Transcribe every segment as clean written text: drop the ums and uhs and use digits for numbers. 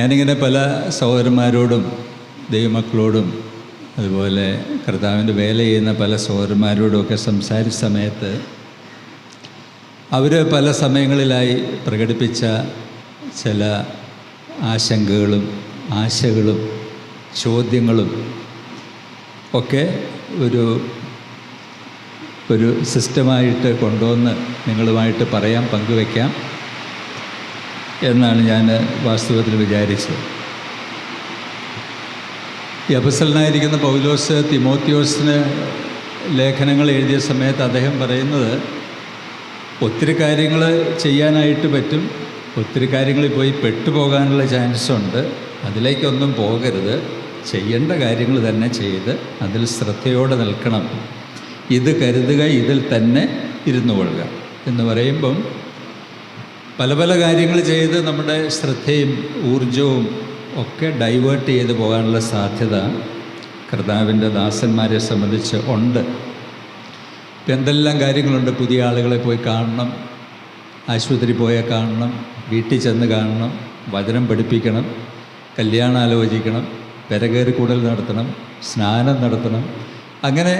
ഞാനിങ്ങനെ പല സഹോദരന്മാരോടും ദൈവമക്കളോടും അതുപോലെ കർത്താവിൻ്റെ വേല ചെയ്യുന്ന പല സഹോദരന്മാരോടുമൊക്കെ സംസാരിച്ച സമയത്ത് അവർ പല സമയങ്ങളിലായി പ്രകടിപ്പിച്ച ചില ആശങ്കകളും ആശകളും ചോദ്യങ്ങളും ഒക്കെ ഒരു സിസ്റ്റമായിട്ട് കൊണ്ടുവന്ന് നിങ്ങളുമായിട്ട് പറയാം, പങ്കുവയ്ക്കാം എന്നാണ് ഞാൻ വാസ്തവത്തിൽ വിചാരിച്ചത്. ഈ അപ്പസ്തലനായിരിക്കുന്ന പൗലോസ് തിമോത്തിയോസിന് ലേഖനങ്ങൾ എഴുതിയ സമയത്ത് അദ്ദേഹം പറയുന്നത് ഒത്തിരി കാര്യങ്ങൾ ചെയ്യാനായിട്ട് പറ്റും, ഒത്തിരി കാര്യങ്ങളിൽ പോയി പെട്ടുപോകാനുള്ള ചാൻസ് ഉണ്ട്, അതിലേക്കൊന്നും പോകരുത്, ചെയ്യേണ്ട കാര്യങ്ങൾ തന്നെ ചെയ്ത് അതിൽ ശ്രദ്ധയോടെ നിൽക്കണം, ഇത് കരുതുക, ഇതിൽ തന്നെ ഇരുന്നു കൊള്ളുക എന്ന് പറയുമ്പം പല പല കാര്യങ്ങൾ ചെയ്ത് നമ്മുടെ ശ്രദ്ധയും ഊർജവും ഒക്കെ ഡൈവേർട്ട് ചെയ്ത് പോകാനുള്ള സാധ്യത കർത്താവിൻ്റെ ദാസന്മാരെ സംബന്ധിച്ച് ഉണ്ട്. ഇപ്പം എന്തെല്ലാം കാര്യങ്ങളുണ്ട്. പുതിയ ആളുകളെ പോയി കാണണം, ആശുപത്രി പോയാൽ കാണണം, വീട്ടിൽ ചെന്ന് കാണണം, വചനം പഠിപ്പിക്കണം, കല്യാണം ആലോചിക്കണം, പെരകേറി കൂടൽ നടത്തണം, സ്നാനം നടത്തണം. അങ്ങനെ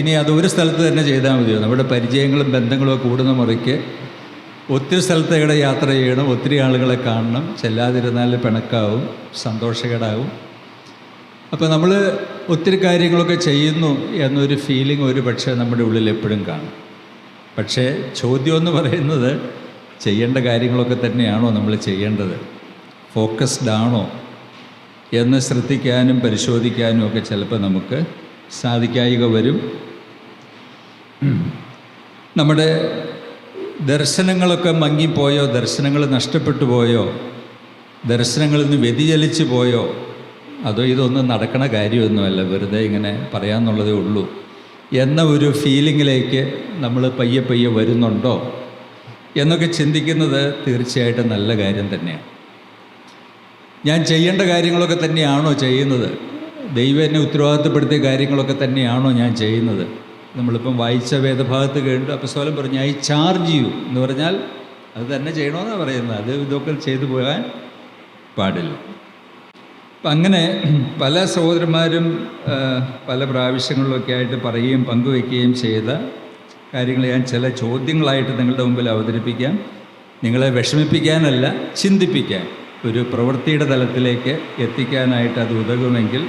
ഇനി അതൊരു സ്ഥലത്ത് തന്നെ ചെയ്താൽ മതിയോ? നമ്മുടെ പരിചയങ്ങളും ബന്ധങ്ങളും കൂടുന്ന മുറയ്ക്ക് ഒത്തിരി സ്ഥലത്തേടെ യാത്ര ചെയ്യണം, ഒത്തിരി ആളുകളെ കാണണം, ചെല്ലാതിരുന്നാൽ പിണക്കാവും, സന്തോഷകേടാവും. അപ്പോൾ നമ്മൾ ഒത്തിരി കാര്യങ്ങളൊക്കെ ചെയ്യുന്നു എന്നൊരു ഫീലിംഗ് ഒരു പക്ഷേ നമ്മുടെ ഉള്ളിൽ എപ്പോഴും കാണും. പക്ഷേ ചോദ്യം എന്ന് പറയുന്നത് ചെയ്യേണ്ട കാര്യങ്ങളൊക്കെ തന്നെയാണോ നമ്മൾ ചെയ്യേണ്ടത്, ഫോക്കസ്ഡ് ആണോ എന്ന് ശ്രദ്ധിക്കാനും പരിശോധിക്കാനും ഒക്കെ ചിലപ്പോൾ നമുക്ക് സാധിക്കായിക വരും. നമ്മുടെ ദർശനങ്ങളൊക്കെ മങ്ങിപ്പോയോ, ദർശനങ്ങൾ നഷ്ടപ്പെട്ടു പോയോ, ദർശനങ്ങളിൽ നിന്ന് വ്യതിചലിച്ചു പോയോ, അതോ ഇതൊന്നും നടക്കണ കാര്യമൊന്നുമല്ല, വെറുതെ ഇങ്ങനെ പറയാമെന്നുള്ളതേ ഉള്ളൂ എന്ന ഒരു ഫീലിങ്ങിലേക്ക് നമ്മൾ പയ്യെ പയ്യെ വരുന്നുണ്ടോ എന്നൊക്കെ ചിന്തിക്കുന്നത് തീർച്ചയായിട്ടും നല്ല കാര്യം തന്നെയാണ്. ഞാൻ ചെയ്യേണ്ട കാര്യങ്ങളൊക്കെ തന്നെയാണോ ചെയ്യുന്നത്, ദൈവം എന്നെ ഉത്തരവാദിത്തപ്പെടുത്തിയ കാര്യങ്ങളൊക്കെ തന്നെയാണോ ഞാൻ ചെയ്യുന്നത്? നമ്മളിപ്പം വായിച്ച വേദഭാഗത്ത് കേട്ടു അപ്പസ്തലൻ പറഞ്ഞു ഐ ചാർജ് യു എന്ന് പറഞ്ഞാൽ അത് തന്നെ ചെയ്യണമെന്നാണ് പറയുന്നത്. അത് ഇതൊക്കെ ചെയ്തു പോകാൻ പാടില്ല. അപ്പം അങ്ങനെ പല സഹോദരന്മാരും പല പ്രാവശ്യങ്ങളിലൊക്കെ ആയിട്ട് പറയുകയും പങ്കുവയ്ക്കുകയും ചെയ്ത കാര്യങ്ങൾ ഞാൻ ചില ചോദ്യങ്ങളായിട്ട് നിങ്ങളുടെ മുമ്പിൽ അവതരിപ്പിക്കാം. നിങ്ങളെ വിഷമിപ്പിക്കാനല്ല, ചിന്തിപ്പിക്കാൻ, ഒരു പ്രവൃത്തിയുടെ തലത്തിലേക്ക് എത്തിക്കാനായിട്ട് അത് ഉതകുമെങ്കിൽ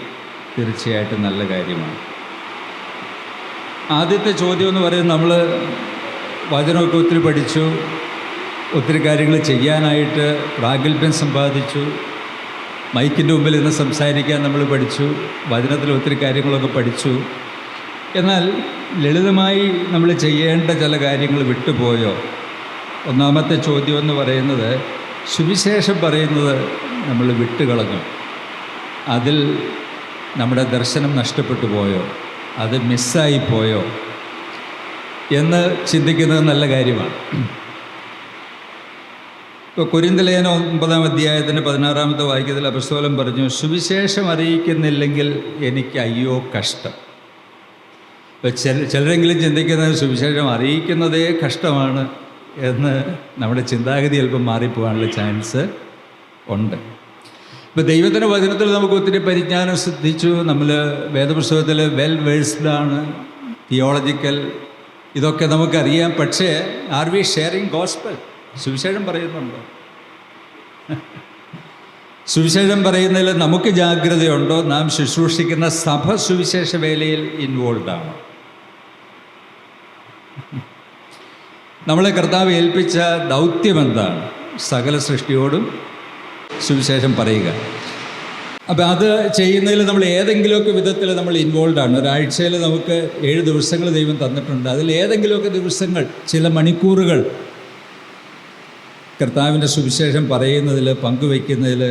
തീർച്ചയായിട്ടും നല്ല കാര്യമാണ്. ആദ്യത്തെ ചോദ്യം എന്ന് പറയുന്നത്, നമ്മൾ വചനമൊക്കെ ഒത്തിരി പഠിച്ചു, ഒത്തിരി കാര്യങ്ങൾ ചെയ്യാനായിട്ട് പ്രാഗൽഭ്യം സമ്പാദിച്ചു, മൈക്കിൻ്റെ മുമ്പിൽ നിന്ന് സംസാരിക്കാൻ നമ്മൾ പഠിച്ചു, വചനത്തിൽ ഒത്തിരി കാര്യങ്ങളൊക്കെ പഠിച്ചു. എന്നാൽ ലളിതമായി നമ്മൾ ചെയ്യേണ്ട ചില കാര്യങ്ങൾ വിട്ടുപോയോ? ഒന്നാമത്തെ ചോദ്യം എന്ന് പറയുന്നത്, സുവിശേഷം പറയുന്നത് നമ്മൾ വിട്ടുകളഞ്ഞു, അതിൽ നമ്മുടെ ദർശനം നഷ്ടപ്പെട്ടു പോയോ, അത് മിസ്സായിപ്പോയോ എന്ന് ചിന്തിക്കുന്നത് നല്ല കാര്യമാണ്. ഇപ്പോൾ കൊരിന്ത്യർ ലേഖനം 9-ാം അധ്യായത്തിൻ്റെ 16-ാമത്തെ വാക്യത്തിൽ അപ്പസ്തലൻ പറഞ്ഞു, സുവിശേഷം അറിയിക്കുന്നില്ലെങ്കിൽ എനിക്ക് അയ്യോ കഷ്ടം. ഇപ്പോൾ ചിലരെങ്കിലും ചിന്തിക്കുന്നത് സുവിശേഷം അറിയിക്കുന്നതേ കഷ്ടമാണ് എന്ന് നമ്മുടെ ചിന്താഗതി അല്പം മാറിപ്പോകാനുള്ള ചാൻസ് ഉണ്ട്. ഇപ്പോൾ ദൈവത്തിൻ്റെ വചനത്തിൽ നമുക്ക് ഒത്തിരി പരിജ്ഞാനം സിദ്ധിച്ചു, നമ്മൾ വേദപുസ്തകത്തിൽ വെൽ വേഴ്സ്ഡാണ്, തിയോളജിക്കൽ, ഇതൊക്കെ നമുക്കറിയാം. പക്ഷേ ആർ വി ഷെയറിങ് ഗോസ്പൽ? സുവിശേഷം പറയുന്നുണ്ടോ? സുവിശേഷം പറയുന്നതിൽ നമുക്ക് ജാഗ്രതയുണ്ടോ? നാം ശുശ്രൂഷിക്കുന്ന സഭ സുവിശേഷ വേലയിൽ ഇൻവോൾവ് ആണോ? നമ്മളെ കർത്താവ് ഏൽപ്പിച്ച ദൗത്യം എന്താണ്? സകല സൃഷ്ടിയോടും സുവിശേഷം പറയുക. അപ്പോൾ അത് ചെയ്യുന്നതിൽ നമ്മൾ ഏതെങ്കിലുമൊക്കെ വിധത്തിൽ നമ്മൾ ഇൻവോൾവ് ആണ്. ഒരാഴ്ചയിൽ നമുക്ക് 7 ദിവസങ്ങൾ ദൈവം തന്നിട്ടുണ്ട്. അതിൽ ഏതെങ്കിലുമൊക്കെ ദിവസങ്ങൾ, ചില മണിക്കൂറുകൾ കർത്താവിൻ്റെ സുവിശേഷം പറയുന്നതിൽ, പങ്കുവയ്ക്കുന്നതിൽ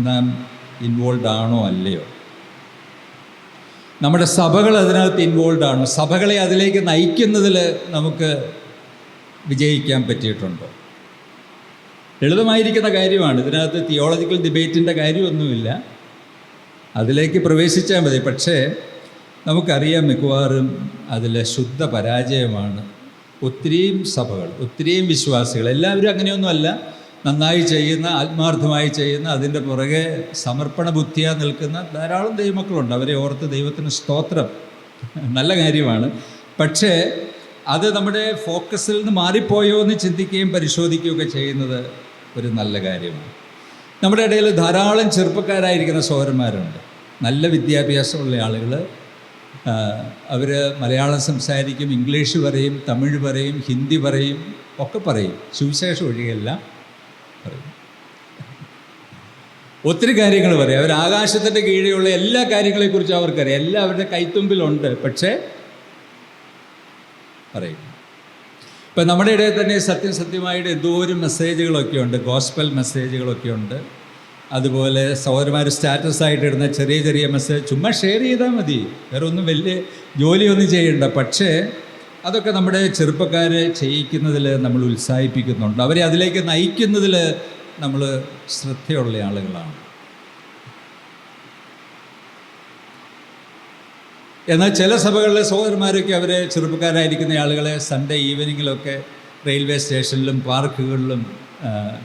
നാം ഇൻവോൾവ് ആണോ അല്ലയോ? നമ്മുടെ സഭകൾ അതിനകത്ത് ഇൻവോൾവ് ആണോ? സഭകളെ അതിലേക്ക് നയിക്കുന്നതിൽ നമുക്ക് വിജയിക്കാൻ പറ്റിയിട്ടുണ്ടോ? ലളിതമായിരിക്കുന്ന കാര്യമാണ്. ഇതിനകത്ത് തിയോളജിക്കൽ ഡിബേറ്റിൻ്റെ കാര്യമൊന്നുമില്ല, അതിലേക്ക് പ്രവേശിച്ചാൽ മതി. പക്ഷേ നമുക്കറിയാം മിക്കവാറും അതിൽ ശുദ്ധ പരാജയമാണ്. ഒത്തിരിയും സഭകൾ, ഒത്തിരിയും വിശ്വാസികൾ, എല്ലാവരും അങ്ങനെയൊന്നുമല്ല, നന്നായി ചെയ്യുന്ന, ആത്മാർത്ഥമായി ചെയ്യുന്ന, അതിൻ്റെ പുറകെ സമർപ്പണ ബുദ്ധിയാ നിൽക്കുന്ന ധാരാളം ദൈവമക്കളുണ്ട്. അവരെ ഓർത്ത് ദൈവത്തിന് സ്തോത്രം, നല്ല കാര്യമാണ്. പക്ഷേ അത് നമ്മുടെ ഫോക്കസിൽ നിന്ന് മാറിപ്പോയോ എന്ന് ചിന്തിക്കുകയും പരിശോധിക്കുകയൊക്കെ ചെയ്യുന്നത് ഒരു നല്ല കാര്യമാണ്. നമ്മുടെ ഇടയിൽ ധാരാളം ചെറുപ്പക്കാരായിരിക്കുന്ന സഹോദരന്മാരുണ്ട്, നല്ല വിദ്യാഭ്യാസമുള്ള ആളുകൾ. അവർ മലയാളം സംസാരിക്കും, ഇംഗ്ലീഷ് പറയും, തമിഴ് പറയും, ഹിന്ദി പറയും, ഒക്കെ പറയും, സുവിശേഷം ഒഴികെല്ലാം പറയും. ഒത്തിരി കാര്യങ്ങൾ പറയും. അവർ ആകാശത്തിൻ്റെ കീഴെയുള്ള എല്ലാ കാര്യങ്ങളെക്കുറിച്ചും അവർക്കറിയാം, എല്ലാം അവരുടെ കൈത്തുമ്പിലുണ്ട്. പക്ഷേ പറയും. ഇപ്പം നമ്മുടെ ഇടയിൽ തന്നെ സത്യമായിട്ട് എന്തോരം മെസ്സേജുകളൊക്കെ ഉണ്ട്, ഗോസ്പൽ മെസ്സേജുകളൊക്കെ ഉണ്ട്. അതുപോലെ സഹോദരന്മാർ സ്റ്റാറ്റസായിട്ട് ഇടുന്ന ചെറിയ ചെറിയ മെസ്സേജ് ചുമ്മാ ഷെയർ ചെയ്താൽ മതി, വേറെ ഒന്നും വലിയ ജോലിയൊന്നും ചെയ്യണ്ട. പക്ഷേ അതൊക്കെ നമ്മുടെ ചെറുപ്പക്കാരെ ചെയ്യിക്കുന്നതിൽ നമ്മൾ ഉത്സാഹിപ്പിക്കുന്നുണ്ട്, അവരെ അതിലേക്ക് നയിക്കുന്നതിൽ നമ്മൾ ശ്രദ്ധയുള്ള ആളുകളാണ്. എന്നാൽ ചില സഭകളിലെ സഹോദരന്മാരൊക്കെ അവരെ ചെറുപ്പക്കാരായിരിക്കുന്ന ആളുകളെ സൺഡേ ഈവനിങ്ങിലൊക്കെ റെയിൽവേ സ്റ്റേഷനിലും പാർക്കുകളിലും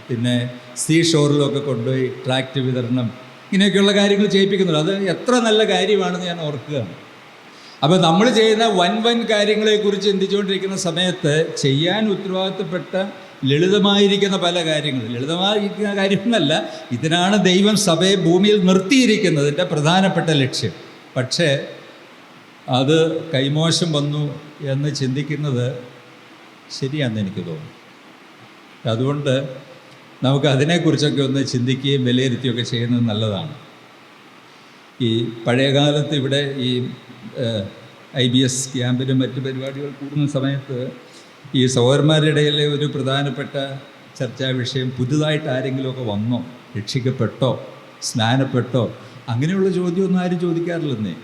പിന്നെ സീ ഷോറിലൊക്കെ കൊണ്ടുപോയി ട്രാക്റ്റ് വിതരണം, ഇങ്ങനെയൊക്കെയുള്ള കാര്യങ്ങൾ ചെയ്യിപ്പിക്കുന്നുണ്ട്. അത് എത്ര നല്ല കാര്യമാണെന്ന് ഞാൻ ഓർക്കുകയാണ്. അപ്പോൾ നമ്മൾ ചെയ്യുന്ന വൻ കാര്യങ്ങളെക്കുറിച്ച് ചിന്തിച്ചുകൊണ്ടിരിക്കുന്ന സമയത്ത് ചെയ്യാൻ ഉത്തരവാദിത്തപ്പെട്ട ലളിതമായിരിക്കുന്ന പല കാര്യങ്ങളും, ലളിതമായിരിക്കുന്ന കാര്യമൊന്നല്ല, ഇതിനാണ് ദൈവം സഭയെ ഭൂമിയിൽ നിർത്തിയിരിക്കുന്നതിൻ്റെ പ്രധാനപ്പെട്ട ലക്ഷ്യം. പക്ഷേ അത് കൈമോശം വന്നു എന്ന് ചിന്തിക്കുന്നത് ശരിയാണെന്ന് എനിക്ക് തോന്നുന്നു. അതുകൊണ്ട് നമുക്ക് അതിനെക്കുറിച്ചൊക്കെ ഒന്ന് ചിന്തിക്കുകയും വിലയിരുത്തുകയൊക്കെ ചെയ്യുന്നത് നല്ലതാണ്. ഈ പഴയകാലത്ത് ഇവിടെ ഈ IBS ക്യാമ്പിലും മറ്റ് പരിപാടികൾ കൂടുന്ന സമയത്ത് ഈ സഹോദരന്മാരുടെ ഇടയിലെ ഒരു പ്രധാനപ്പെട്ട ചർച്ചാ വിഷയം, പുതുതായിട്ട് ആരെങ്കിലുമൊക്കെ വന്നോ, രക്ഷിക്കപ്പെട്ടോ, സ്നാനപ്പെട്ടോ, അങ്ങനെയുള്ള ചോദ്യമൊന്നും ആരും ചോദിക്കാറില്ലെന്നേ.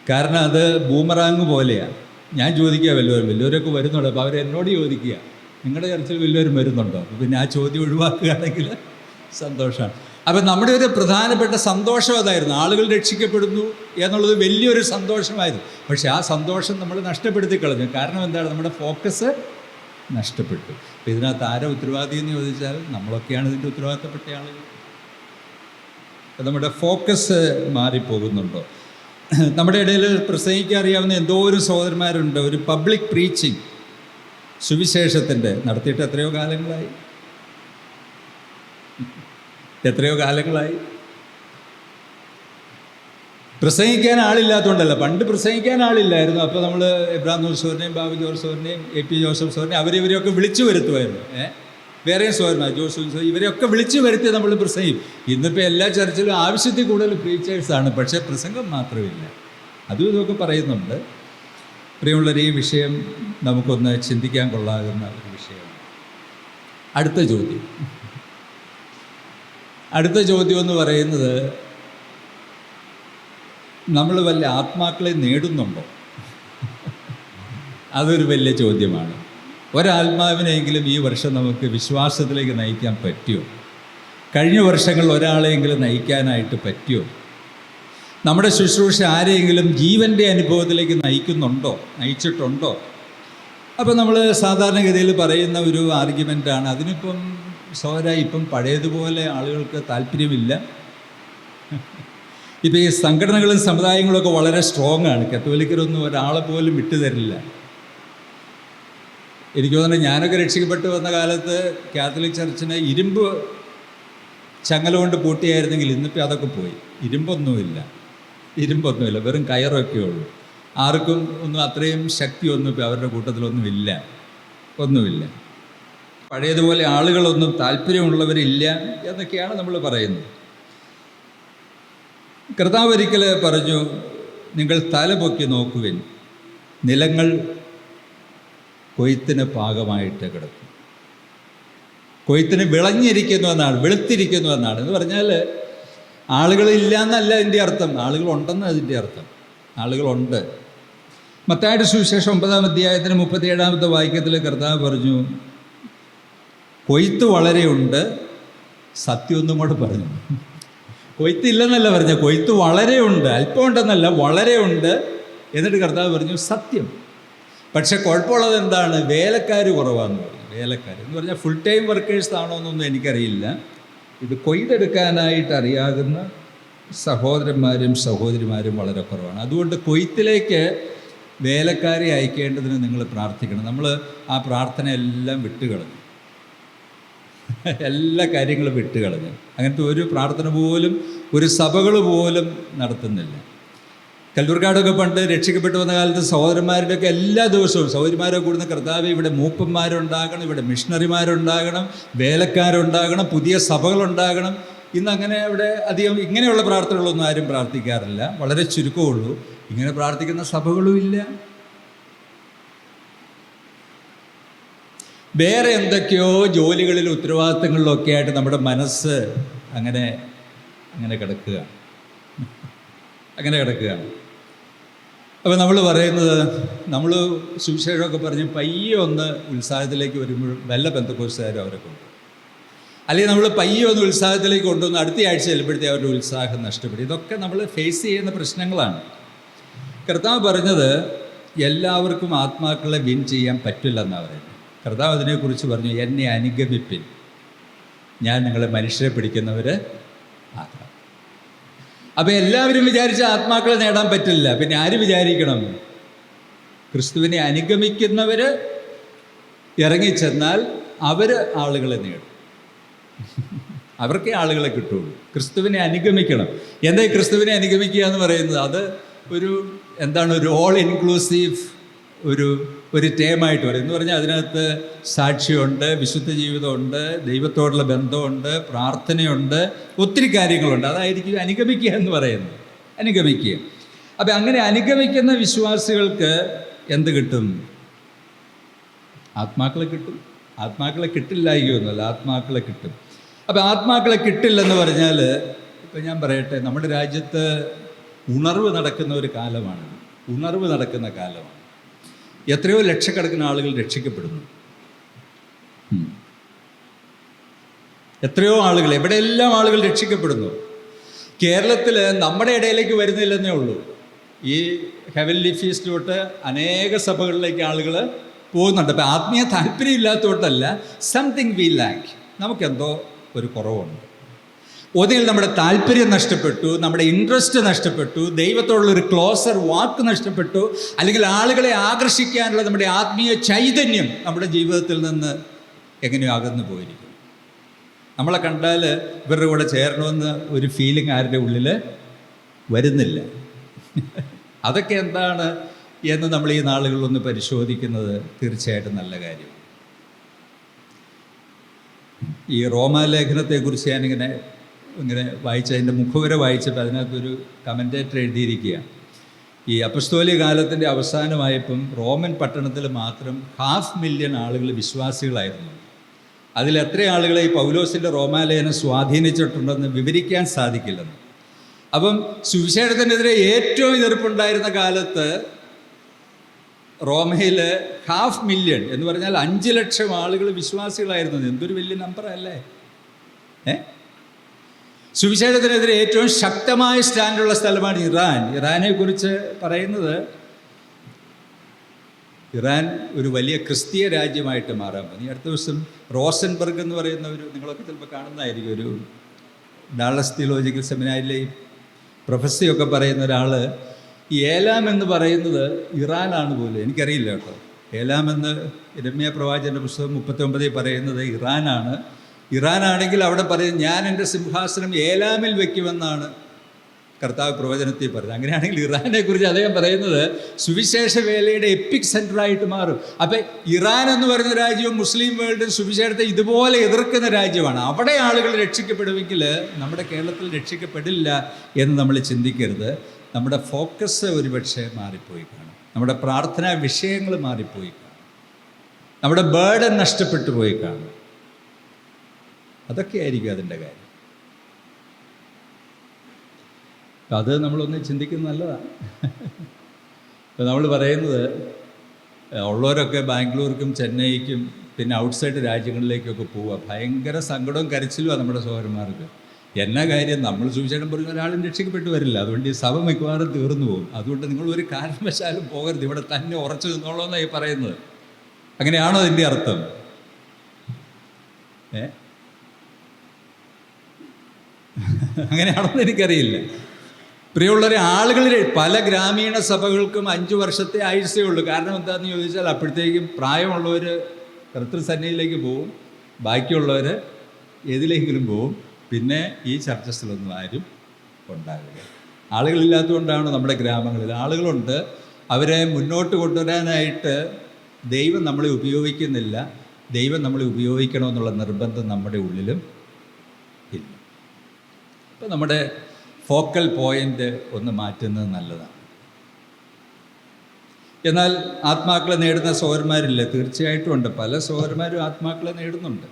കാരണം അത് ബൂമറാങ് പോലെയാണ്. ഞാൻ ചോദിക്കുക വലിയവരൊക്കെ വരുന്നുണ്ട്, അപ്പോൾ അവരെന്നോട് ചോദിക്കുക നിങ്ങളുടെ ചർച്ചയിൽ വലിയവരും വരുന്നുണ്ടോ, അപ്പോൾ പിന്നെ ആ ചോദ്യം ഒഴിവാക്കുകയാണെങ്കിൽ സന്തോഷമാണ്. അപ്പം നമ്മുടെ ഒരു പ്രധാനപ്പെട്ട സന്തോഷം അതായിരുന്നു, ആളുകൾ രക്ഷിക്കപ്പെടുന്നു എന്നുള്ളത് വലിയൊരു സന്തോഷമായിരുന്നു. പക്ഷേ ആ സന്തോഷം നമ്മൾ നഷ്ടപ്പെടുത്തി കളഞ്ഞു. കാരണം എന്താണ്? നമ്മുടെ ഫോക്കസ് നഷ്ടപ്പെട്ടു. അപ്പോൾ ഇതിനകത്ത് ആരാ ഉത്തരവാദി എന്ന് ചോദിച്ചാൽ നമ്മളൊക്കെയാണ് ഇതിൻ്റെ ഉത്തരവാദിത്തപ്പെട്ട ആളുകൾ. നമ്മുടെ ഫോക്കസ് മാറിപ്പോകുന്നുണ്ടോ? നമ്മുടെ ഇടയിൽ പ്രസംഗിക്കാൻ അറിയാവുന്ന എന്തോരം സഹോദരന്മാരുണ്ട്. ഒരു പബ്ലിക് പ്രീച്ചിങ് സുവിശേഷത്തിൻ്റെ നടത്തിയിട്ട് എത്രയോ കാലങ്ങളായി. പ്രസംഗിക്കാൻ ആളില്ലാത്തതുകൊണ്ടല്ല, പണ്ട് പ്രസംഗിക്കാൻ ആളില്ലായിരുന്നു. അപ്പോൾ നമ്മൾ എബ്രാഹിം ജോസഫിനെയും ബാബു ജോസഫിനെയും AP ജോസഫ് സാറിനെയും അവരെയൊക്കെ വിളിച്ചു വരുത്തുമായിരുന്നു. വേറെയും സഹോദരന്മാർ ജോസഫ് ഇവരെയൊക്കെ വിളിച്ചു വരുത്തി നമ്മൾ പ്രസംഗിക്കും. ഇന്നിപ്പോൾ എല്ലാ ചർച്ചിലും ആവശ്യത്തിൽ കൂടുതൽ പ്രീച്ചേഴ്സാണ്, പക്ഷേ പ്രസംഗം മാത്രമില്ല. അതും ഇതൊക്കെ പറയുന്നുണ്ട്. പ്രിയമുള്ളവർ, ഈ വിഷയം നമുക്കൊന്ന് ചിന്തിക്കാൻ കൊള്ളാകുന്ന ഒരു വിഷയമാണ്. അടുത്ത ചോദ്യം എന്ന് പറയുന്നത്, നമ്മൾ വല്ല ആത്മാക്കളെ നേടുന്നുണ്ടോ? അതൊരു വലിയ ചോദ്യമാണ്. ഒരാത്മാവിനെങ്കിലും ഈ വർഷം നമുക്ക് വിശ്വാസത്തിലേക്ക് നയിക്കാൻ പറ്റിയോ? കഴിഞ്ഞ വർഷങ്ങളിൽ ഒരാളെയെങ്കിലും നയിക്കാനായിട്ട് പറ്റിയോ? നമ്മുടെ ശുശ്രൂഷ ആരെയെങ്കിലും ജീവൻ്റെ അനുഭവത്തിലേക്ക് നയിച്ചിട്ടുണ്ടോ? അപ്പോൾ നമ്മൾ സാധാരണഗതിയിൽ പറയുന്ന ഒരു ആർഗ്യുമെൻ്റാണ്, അതിനിപ്പം ഇപ്പം പഴയതുപോലെ ആളുകൾക്ക് താല്പര്യമില്ല. ഇപ്പോൾ ഈ സംഘടനകളും സമുദായങ്ങളൊക്കെ വളരെ സ്ട്രോങ് ആണ്. കത്തോലിക്കരൊന്നും ഒരാളെ പോലും വിട്ടുതരില്ല. എനിക്ക് തോന്നുന്നു ഞാനൊക്കെ രക്ഷിക്കപ്പെട്ട് വന്ന കാലത്ത് കാത്തലിക് ചർച്ചിന് ഇരുമ്പ് ചങ്ങല കൊണ്ട് പൂട്ടിയായിരുന്നെങ്കിൽ ഇന്നിപ്പോൾ അതൊക്കെ പോയി. ഇരുമ്പൊന്നുമില്ല, വെറും കയറൊക്കെ ഉള്ളൂ. ആർക്കും ഒന്നും അത്രയും ശക്തിയൊന്നും ഇപ്പോൾ അവരുടെ കൂട്ടത്തിലൊന്നുമില്ല. പഴയതുപോലെ ആളുകളൊന്നും താല്പര്യമുള്ളവരില്ല എന്നൊക്കെയാണ് നമ്മൾ പറയുന്നത്. കർത്താവ് ഒരിക്കൽ പറഞ്ഞു, നിങ്ങൾ തല പൊക്കി നോക്കുവിൻ, നിലങ്ങൾ കൊയ്ത്തിന് പാകമായിട്ട് കിടക്കും. കൊയ്ത്തിന് വെളുത്തിരിക്കുന്നു എന്നാണ്. എന്ന് പറഞ്ഞാൽ ആളുകളില്ല എന്നല്ല അതിൻ്റെ അർത്ഥം, ആളുകളുണ്ടെന്ന് അതിൻ്റെ അർത്ഥം. ആളുകളുണ്ട്. മത്തായിയുടെ സുവിശേഷം 9-ാം അധ്യായത്തിന് 37-ാമത്തെ വാക്യത്തിൽ കർത്താവ് പറഞ്ഞു, കൊയ്ത്ത് വളരെയുണ്ട്, സത്യം ഒന്നും കൂടെ പറഞ്ഞു. കൊയ്ത്തില്ലെന്നല്ല പറഞ്ഞ, കൊയ്ത്ത് വളരെയുണ്ട്, അല്പം ഉണ്ടെന്നല്ല, വളരെയുണ്ട്. എന്നിട്ട് കർത്താവ് പറഞ്ഞു സത്യം. പക്ഷെ കുഴപ്പമുള്ളത് എന്താണ്? വേലക്കാർ കുറവാന്ന് പറഞ്ഞു. വേലക്കാർ എന്ന് പറഞ്ഞാൽ ഫുൾ ടൈം വർക്കേഴ്സ് ആണോ എന്നൊന്നും എനിക്കറിയില്ല. ഇത് കൊയ്തെടുക്കാനായിട്ട് അറിയാവുന്ന സഹോദരന്മാരും സഹോദരിമാരും വളരെ കുറവാണ്. അതുകൊണ്ട് കൊയ്ത്തിലേക്ക് വേലക്കാരെ അയക്കേണ്ടതിന് നിങ്ങൾ പ്രാർത്ഥിക്കണം. നമ്മൾ ആ പ്രാർത്ഥന എല്ലാം വിട്ടുകളഞ്ഞു, എല്ലാ കാര്യങ്ങളും വിട്ടുകളഞ്ഞു. അങ്ങനത്തെ ഒരു പ്രാർത്ഥന പോലും ഒരു സഭകൾ പോലും നടത്തുന്നില്ല. കല്ലൂർക്കാടൊക്കെ പണ്ട് രക്ഷിക്കപ്പെട്ടു വന്ന കാലത്ത് സഹോദരന്മാരുടെയൊക്കെ എല്ലാ ദിവസവും സഹോദരിമാരൊക്കെ കൂടുന്ന കർത്താവ് ഇവിടെ മൂപ്പന്മാരുണ്ടാകണം, ഇവിടെ മിഷണറിമാരുണ്ടാകണം, വേലക്കാരുണ്ടാകണം, പുതിയ സഭകളുണ്ടാകണം. ഇന്ന് അങ്ങനെ അവിടെ അധികം ഇങ്ങനെയുള്ള പ്രാർത്ഥനകളൊന്നും ആരും പ്രാർത്ഥിക്കാറില്ല, വളരെ ചുരുക്കമുള്ളൂ. ഇങ്ങനെ പ്രാർത്ഥിക്കുന്ന സഭകളും ഇല്ല. വേറെ എന്തൊക്കെയോ ജോലികളിൽ ഉത്തരവാദിത്തങ്ങളിലൊക്കെ ആയിട്ട് നമ്മുടെ മനസ്സ് അങ്ങനെ കിടക്കുകയാണ്, അങ്ങനെ കിടക്കുകയാണ്. അപ്പോൾ നമ്മൾ പറയുന്നത്, നമ്മൾ സുവിശേഷമൊക്കെ പറഞ്ഞ് പയ്യെ ഒന്ന് ഉത്സാഹത്തിലേക്ക് വരുമ്പോഴും വല്ല പെന്തക്കോസ്തുകാരും അവരെ കൊണ്ടുപോകും. അല്ലെങ്കിൽ നമ്മൾ പയ്യെ ഒന്ന് ഉത്സാഹത്തിലേക്ക് കൊണ്ടുവന്ന് അടുത്ത ആഴ്ച ചെല്ലുമ്പോഴത്തേ അവരുടെ ഉത്സാഹം നഷ്ടപ്പെടും. ഇതൊക്കെ നമ്മൾ ഫേസ് ചെയ്യുന്ന പ്രശ്നങ്ങളാണ്. കർത്താവ് പറഞ്ഞത് എല്ലാവർക്കും ആത്മാക്കളെ വിൻ ചെയ്യാൻ പറ്റില്ലെന്നാണ് പറയുന്നത്. കർത്താവ് അതിനെക്കുറിച്ച് പറഞ്ഞു, എന്നെ അനുഗമിപ്പിൻ, ഞാൻ നിങ്ങളെ മനുഷ്യരെ പിടിക്കുന്നവർ ആക്കാം. അപ്പോൾ എല്ലാവരും വിചാരിച്ച ആത്മാക്കളെ നേടാൻ പറ്റില്ല. പിന്നെ ആര് വിചാരിക്കണം? ക്രിസ്തുവിനെ അനുഗമിക്കുന്നവർ ഇറങ്ങിച്ചെന്നാൽ അവർ ആളുകളെ നേടും, അവർക്കേ ആളുകളെ കിട്ടുള്ളൂ. ക്രിസ്തുവിനെ അനുഗമിക്കണം. എന്താ ക്രിസ്തുവിനെ അനുഗമിക്കുക എന്ന് പറയുന്നത്? അത് ഒരു ഓൾ ഇൻക്ലൂസീവ് ഒരു ടേമായിട്ട് പറയും. എന്ന് പറഞ്ഞാൽ അതിനകത്ത് സാക്ഷ്യമുണ്ട്, വിശുദ്ധ ജീവിതമുണ്ട്, ദൈവത്തോടുള്ള ബന്ധമുണ്ട്, പ്രാർത്ഥനയുണ്ട്, ഒത്തിരി കാര്യങ്ങളുണ്ട്. അതായിരിക്കും അനുഗമിക്കുക എന്ന് പറയുന്നത്, അനുഗമിക്കുക. അപ്പം അങ്ങനെ അനുഗമിക്കുന്ന വിശ്വാസികൾക്ക് എന്ത് കിട്ടും? ആത്മാക്കളെ കിട്ടും. ആത്മാക്കളെ കിട്ടില്ലായിരിക്കുമൊന്നുമല്ല, ആത്മാക്കളെ കിട്ടും. അപ്പം ആത്മാക്കളെ കിട്ടില്ലെന്ന് പറഞ്ഞാൽ, ഇപ്പം ഞാൻ പറയട്ടെ, നമ്മുടെ രാജ്യത്ത് ഉണർവ് നടക്കുന്ന ഒരു കാലമാണ്, ഉണർവ് നടക്കുന്ന കാലമാണ്. എത്രയോ ലക്ഷക്കണക്കിന് ആളുകൾ രക്ഷിക്കപ്പെടുന്നു. എത്രയോ ആളുകൾ, എവിടെയെല്ലാം ആളുകൾ രക്ഷിക്കപ്പെടുന്നു. കേരളത്തിൽ നമ്മുടെ ഇടയിലേക്ക് വരുന്നില്ലെന്നേ ഉള്ളൂ. ഈ ഹെവൻലി ഫീസ്റ്റ് തൊട്ട് അനേക സഭകളിലേക്ക് ആളുകൾ പോകുന്നുണ്ട്. അപ്പം ആത്മീയ താല്പര്യം ഇല്ലാത്തതുകൊണ്ടല്ല, സംതിങ് വി ലാക്ക്, നമുക്കെന്തോ ഒരു കുറവുണ്ട്. ഒന്നുകിൽ നമ്മുടെ താല്പര്യം നഷ്ടപ്പെട്ടു, നമ്മുടെ ഇൻട്രസ്റ്റ് നഷ്ടപ്പെട്ടു, ദൈവത്തോടുള്ളൊരു ക്ലോസർ വാക്ക് നഷ്ടപ്പെട്ടു, അല്ലെങ്കിൽ ആളുകളെ ആകർഷിക്കാനുള്ള നമ്മുടെ ആത്മീയ ചൈതന്യം നമ്മുടെ ജീവിതത്തിൽ നിന്ന് എങ്ങനെയോ അകന്നു പോയിരിക്കും. നമ്മളെ കണ്ടാൽ ഇവരുടെ കൂടെ ചേരണമെന്ന് ഒരു ഫീലിംഗ് ആരുടെ ഉള്ളിൽ വരുന്നില്ല. അതൊക്കെ എന്താണ് എന്ന് നമ്മൾ ഈ നാളുകളിലൊന്ന് പരിശോധിക്കുന്നത് തീർച്ചയായിട്ടും നല്ല കാര്യം. ഈ റോമാലേഖനത്തെക്കുറിച്ച് ഞാനിങ്ങനെ വായിച്ച, അതിൻ്റെ മുഖവുര വായിച്ചപ്പോൾ അതിനകത്തൊരു കമൻറ്റേറ്റർ എഴുതിയിരിക്കുക, ഈ അപ്പസ്തോലിക കാലത്തിൻ്റെ അവസാനമായപ്പം റോമൻ പട്ടണത്തിൽ മാത്രം 500,000 ആളുകൾ വിശ്വാസികളായിരുന്നു. അതിലെത്ര ആളുകളെ ഈ പൗലോസിൻ്റെ റോമാലേഖനം സ്വാധീനിച്ചിട്ടുണ്ടെന്ന് വിവരിക്കാൻ സാധിക്കില്ലെന്ന്. അപ്പം സുവിശേഷത്തിനെതിരെ ഏറ്റവും എതിർപ്പുണ്ടായിരുന്ന കാലത്ത് റോമയിൽ 500,000 എന്ന് പറഞ്ഞാൽ 5 ലക്ഷം ആളുകൾ വിശ്വാസികളായിരുന്നു. എന്തൊരു വലിയ നമ്പറല്ലേ! സുവിശേഷത്തിനെതിരെ ഏറ്റവും ശക്തമായ സ്റ്റാൻഡുള്ള സ്ഥലമാണ് ഇറാൻ. ഇറാനെ കുറിച്ച് പറയുന്നത്, ഇറാൻ ഒരു വലിയ ക്രിസ്തീയ രാജ്യമായിട്ട് മാറാൻ മതി. അടുത്ത ദിവസം റോസൻബർഗ് എന്ന് പറയുന്ന നിങ്ങളൊക്കെ ചിലപ്പോൾ കാണുന്നതായിരിക്കും, ഒരു ഡാളസ് തിയോളജിക്കൽ സെമിനാരിലെ പ്രൊഫസറിയൊക്കെ പറയുന്ന ഒരാൾ, ഈ ഏലാം എന്ന് പറയുന്നത് ഇറാനാണ് പോലും. എനിക്കറിയില്ല കേട്ടോ. ഏലാം എന്ന് യിരെമ്യാ പ്രവാചകൻ്റെ പുസ്തകം 39 പറയുന്നത് ഇറാനാണ്. ഇറാനാണെങ്കിൽ അവിടെ പറയും, ഞാൻ എൻ്റെ സിംഹാസനം ഏലാമിൽ വയ്ക്കുമെന്നാണ് കർത്താവ് പ്രവചനത്തിൽ പറഞ്ഞത്. അങ്ങനെയാണെങ്കിൽ ഇറാനെ കുറിച്ച് അദ്ദേഹം പറയുന്നത് സുവിശേഷ വേലയുടെ എപ്പിക് സെൻറ്ററായിട്ട് മാറും. അപ്പം ഇറാൻ എന്ന് പറയുന്ന രാജ്യവും മുസ്ലിം വേൾഡും സുവിശേഷത്തെ ഇതുപോലെ എതിർക്കുന്ന രാജ്യമാണ്. അവിടെ ആളുകൾ രക്ഷിക്കപ്പെടുമെങ്കിൽ നമ്മുടെ കേരളത്തിൽ രക്ഷിക്കപ്പെടില്ല എന്ന് നമ്മൾ ചിന്തിക്കരുത്. നമ്മുടെ ഫോക്കസ് ഒരുപക്ഷെ മാറിപ്പോയി കാണും, നമ്മുടെ പ്രാർത്ഥനാ വിഷയങ്ങൾ മാറിപ്പോയി കാണും, നമ്മുടെ ബേർഡൻ നഷ്ടപ്പെട്ടു പോയി കാണും. അതൊക്കെ ആയിരിക്കും അതിൻ്റെ കാര്യം. അത് നമ്മളൊന്ന് ചിന്തിക്കുന്നത് നല്ലതാണ്. ഇപ്പോൾ നമ്മൾ പറയുന്നത് ഉള്ളവരൊക്കെ ബാംഗ്ലൂർക്കും ചെന്നൈക്കും പിന്നെ ഔട്ട്സൈഡ് രാജ്യങ്ങളിലേക്കൊക്കെ പോവുക. ഭയങ്കര സങ്കടവും കരച്ചിലുമാണ് നമ്മുടെ സഹോദരന്മാർക്ക്. എന്നാ കാര്യം, നമ്മൾ സുവിശേഷം പറഞ്ഞ ഒരാളും രക്ഷിക്കപ്പെട്ടു വരില്ല. അതുകൊണ്ട് ഈ സഭ മിക്കവാറും തീർന്നു പോകും. അതുകൊണ്ട് നിങ്ങൾ ഒരു കാരണവശാലും പോകരുത്, ഇവിടെ തന്നെ ഉറച്ചു നിന്നോളൂ എന്നായി പറയുന്നത്. അങ്ങനെയാണോ അതിൻ്റെ അർത്ഥം? അങ്ങനെയാണെന്ന് എനിക്കറിയില്ല. പ്രിയമുള്ളവരെ, ആളുകളിൽ പല ഗ്രാമീണ സഭകൾക്കും 5 വർഷത്തെ ആയുസ്സേ ഉള്ളൂ. കാരണം എന്താണെന്ന് ചോദിച്ചാൽ അപ്പോഴത്തേക്കും പ്രായമുള്ളവർ കർത്തൃസന്നിധിയിലേക്ക് പോവും, ബാക്കിയുള്ളവർ ഏതിലെങ്കിലും പോവും. പിന്നെ ഈ ചർച്ചസിലൊന്നും ആരും ഉണ്ടാകില്ല. ആളുകളില്ലാത്തതുകൊണ്ടാണ് നമ്മുടെ ഗ്രാമങ്ങളിൽ. ആളുകളുണ്ട്, അവരെ മുന്നോട്ട് കൊണ്ടുവരാനായിട്ട് ദൈവം നമ്മളെ ഉപയോഗിക്കുന്നില്ല. ദൈവം നമ്മളെ ഉപയോഗിക്കണമെന്നുള്ള നിർബന്ധം നമ്മുടെ ഉള്ളിലും ഇല്ല. അപ്പോൾ നമ്മുടെ ഫോക്കൽ പോയിൻ്റ് ഒന്ന് മാറ്റുന്നത് നല്ലതാണ്. എന്നാൽ ആത്മാക്കളെ നേടുന്ന സഹോദരന്മാരില്ലേ? തീർച്ചയായിട്ടും ഉണ്ട്. പല സഹോദരന്മാരും ആത്മാക്കളെ നേടുന്നുണ്ട്.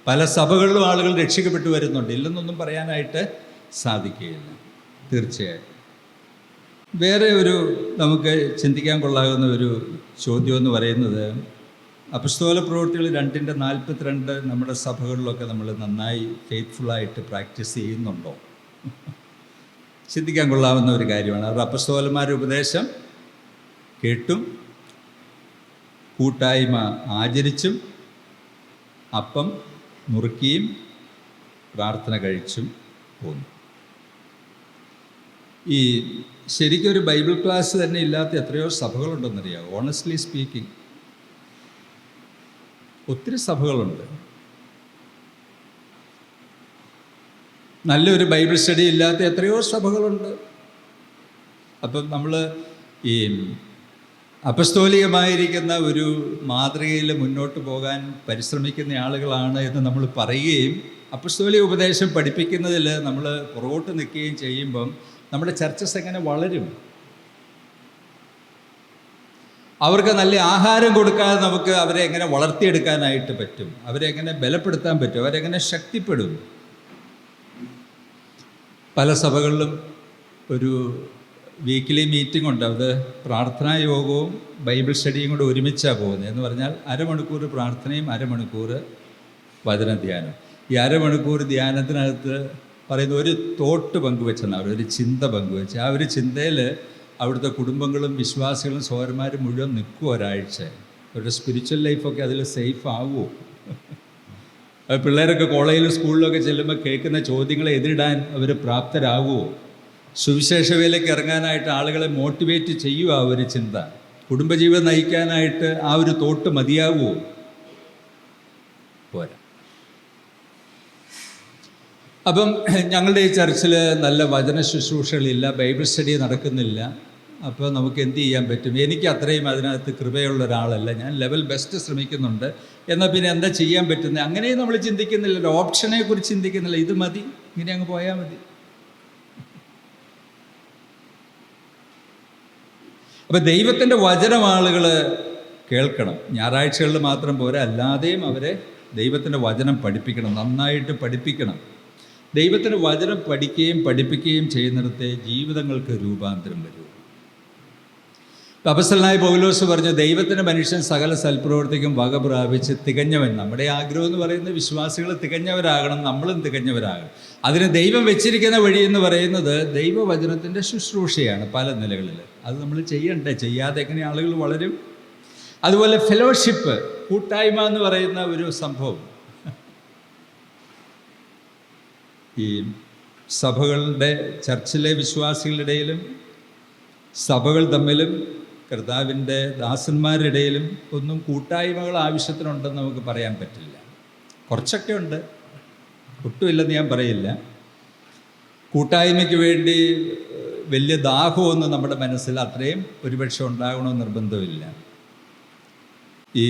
പല സഭകളിലും ആളുകൾ രക്ഷിക്കപ്പെട്ടു വരുന്നുണ്ട്. ഇല്ലെന്നൊന്നും പറയാനായിട്ട് സാധിക്കുകയില്ല. തീർച്ചയായിട്ടും. വേറെ ഒരു നമുക്ക് ചിന്തിക്കാൻ കൊള്ളാവുന്ന ഒരു ചോദ്യം എന്ന് പറയുന്നത്, അപ്പസ്തോല പ്രവൃത്തികൾ 2:42 നമ്മുടെ സഭകളിലൊക്കെ നമ്മൾ നന്നായി ഫെയ്ത്ത്ഫുള്ളായിട്ട് പ്രാക്ടീസ് ചെയ്യുന്നുണ്ടോ? ചിന്തിക്കാൻ കൊള്ളാവുന്ന ഒരു കാര്യമാണ്. അവർ അപ്പസ്തോലന്മാരുടെ ഉപദേശം കേട്ടും കൂട്ടായ്മ ആചരിച്ചും അപ്പം നുറുക്കിയും പ്രാർത്ഥന കഴിച്ചും പോന്നു. ഈ ശരിക്കൊരു ബൈബിൾ ക്ലാസ് തന്നെ ഇല്ലാത്ത എത്രയോ സഭകളുണ്ടെന്നറിയാമോ? ഓണസ്റ്റ്ലി സ്പീക്കിംഗ്, ഒത്തിരി സഭകളുണ്ട്. നല്ലൊരു ബൈബിൾ സ്റ്റഡി ഇല്ലാത്ത എത്രയോ സഭകളുണ്ട്. അപ്പം നമ്മൾ ഈ അപ്പസ്തോലികമായിരിക്കുന്ന ഒരു മാതൃകയിൽ മുന്നോട്ട് പോകാൻ പരിശ്രമിക്കുന്ന ആളുകളാണ് എന്ന് നമ്മൾ പറയുകയും അപ്പസ്തോലിക ഉപദേശം പഠിപ്പിക്കുന്നതിൽ നമ്മൾ പുറകോട്ട് നിൽക്കുകയും ചെയ്യുമ്പം നമ്മുടെ ചർച്ചസ് എങ്ങനെ വളരും? അവർക്ക് നല്ല ആഹാരം കൊടുക്കാതെ നമുക്ക് അവരെ എങ്ങനെ വളർത്തിയെടുക്കാനായിട്ട് പറ്റും? അവരെ എങ്ങനെ ബലപ്പെടുത്താൻ പറ്റും? അവരെങ്ങനെ ശക്തിപ്പെടും? പല സഭകളിലും ഒരു വീക്കിലി മീറ്റിംഗ് ഉണ്ട്. അത് പ്രാർത്ഥനാ യോഗവും ബൈബിൾ സ്റ്റഡിയും കൂടെ ഒരുമിച്ചാണ് പോകുന്നത്. എന്ന് പറഞ്ഞാൽ 1/2 മണിക്കൂർ പ്രാർത്ഥനയും 1/2 മണിക്കൂർ വചനധ്യാനം. ഈ 1/2 മണിക്കൂർ ധ്യാനത്തിനകത്ത് പറയുന്ന ഒരു തോട്ട് പങ്കുവെച്ചെന്നാണ്, ഒരു ചിന്ത പങ്കുവെച്ച്. ആ ഒരു ചിന്തയിൽ അവിടുത്തെ കുടുംബങ്ങളും വിശ്വാസികളും സഹോദരന്മാരും മുഴുവൻ നിൽക്കും ഒരാഴ്ച. അവരുടെ സ്പിരിച്വൽ ലൈഫൊക്കെ അതിൽ സേഫ് ആവുമോ? പിള്ളേരൊക്കെ കോളേജിലും സ്കൂളിലൊക്കെ ചെല്ലുമ്പോൾ കേൾക്കുന്ന ചോദ്യങ്ങളെ എതിരിടാൻ അവർ പ്രാപ്തരാകുമോ? സുവിശേഷ വേലയ്ക്ക് ഇറങ്ങാനായിട്ട് ആളുകളെ മോട്ടിവേറ്റ് ചെയ്യുക ആ ഒരു ചിന്ത. കുടുംബജീവിതം നയിക്കാനായിട്ട് ആ ഒരു തോട്ട് മതിയാവുമോ? പോരാ. അപ്പം ഞങ്ങളുടെ ഈ ചർച്ചിൽ നല്ല വചന ശുശ്രൂഷകളില്ല, ബൈബിൾ സ്റ്റഡി നടക്കുന്നില്ല. അപ്പോൾ നമുക്ക് എന്ത് ചെയ്യാൻ പറ്റും? എനിക്ക് അത്രയും അതിനകത്ത് കൃപയുള്ള ഒരാളല്ല, ഞാൻ ലെവൽ ബെസ്റ്റ് ശ്രമിക്കുന്നുണ്ട്. എന്നാൽ പിന്നെ എന്താ ചെയ്യാൻ പറ്റുന്നത്? അങ്ങനെയും നമ്മൾ ചിന്തിക്കുന്നില്ല, ഒരു ഓപ്ഷനെ കുറിച്ച് ചിന്തിക്കുന്നില്ല. ഇത് മതി, ഇങ്ങനെ അങ്ങ് പോയാൽ മതി. അപ്പോൾ ദൈവത്തിൻ്റെ വചനം ആളുകൾ കേൾക്കണം. ഞായറാഴ്ചകളിൽ മാത്രം പോരാ, അല്ലാതെയും അവരെ ദൈവത്തിൻ്റെ വചനം പഠിപ്പിക്കണം, നന്നായിട്ട് പഠിപ്പിക്കണം. ദൈവത്തിൻ്റെ വചനം പഠിക്കുകയും പഠിപ്പിക്കുകയും ചെയ്യുന്നിടത്തെ ജീവിതങ്ങൾക്ക് രൂപാന്തരം വരും. അപ്പോസ്തലനായ പൗലോസ് പറഞ്ഞു, ദൈവത്തിൻ്റെ മനുഷ്യൻ സകല സൽപ്രവർത്തിക്കും വക പ്രാപിച്ച് തികഞ്ഞവൻ. നമ്മുടെ ആഗ്രഹം എന്ന് പറയുന്നത് വിശ്വാസികൾ തികഞ്ഞവരാകണം, നമ്മളും തികഞ്ഞവരാകണം. അതിന് ദൈവം വെച്ചിരിക്കുന്ന വഴി എന്ന് പറയുന്നത് ദൈവവചനത്തിൻ്റെ ശുശ്രൂഷയാണ് പല നിലകളിൽ. അത് നമ്മൾ ചെയ്യണ്ടേ? ചെയ്യാതെ എങ്ങനെ ആളുകൾ വളരും? അതുപോലെ ഫെലോഷിപ്പ്, കൂട്ടായ്മ എന്ന് പറയുന്ന ഒരു സംഭവം ഈ സഭകളുടെ, ചർച്ചിലെ വിശ്വാസികളുടെ ഇടയിലും സഭകൾ തമ്മിലും കർത്താവിൻ്റെ ദാസന്മാരുടെ ഇടയിലും ഒന്നും കൂട്ടായ്മകൾ ആവശ്യത്തിനുണ്ടെന്ന് നമുക്ക് പറയാൻ പറ്റില്ല. കുറച്ചൊക്കെ ഉണ്ട്, ഒട്ടുമില്ലെന്ന് ഞാൻ പറയില്ല. കൂട്ടായ്മയ്ക്ക് വേണ്ടി വലിയ ദാഹമൊന്നും നമ്മുടെ മനസ്സിൽ അത്രയും ഒരുപക്ഷെ ഉണ്ടാകണമെന്ന് നിർബന്ധമില്ല. ഈ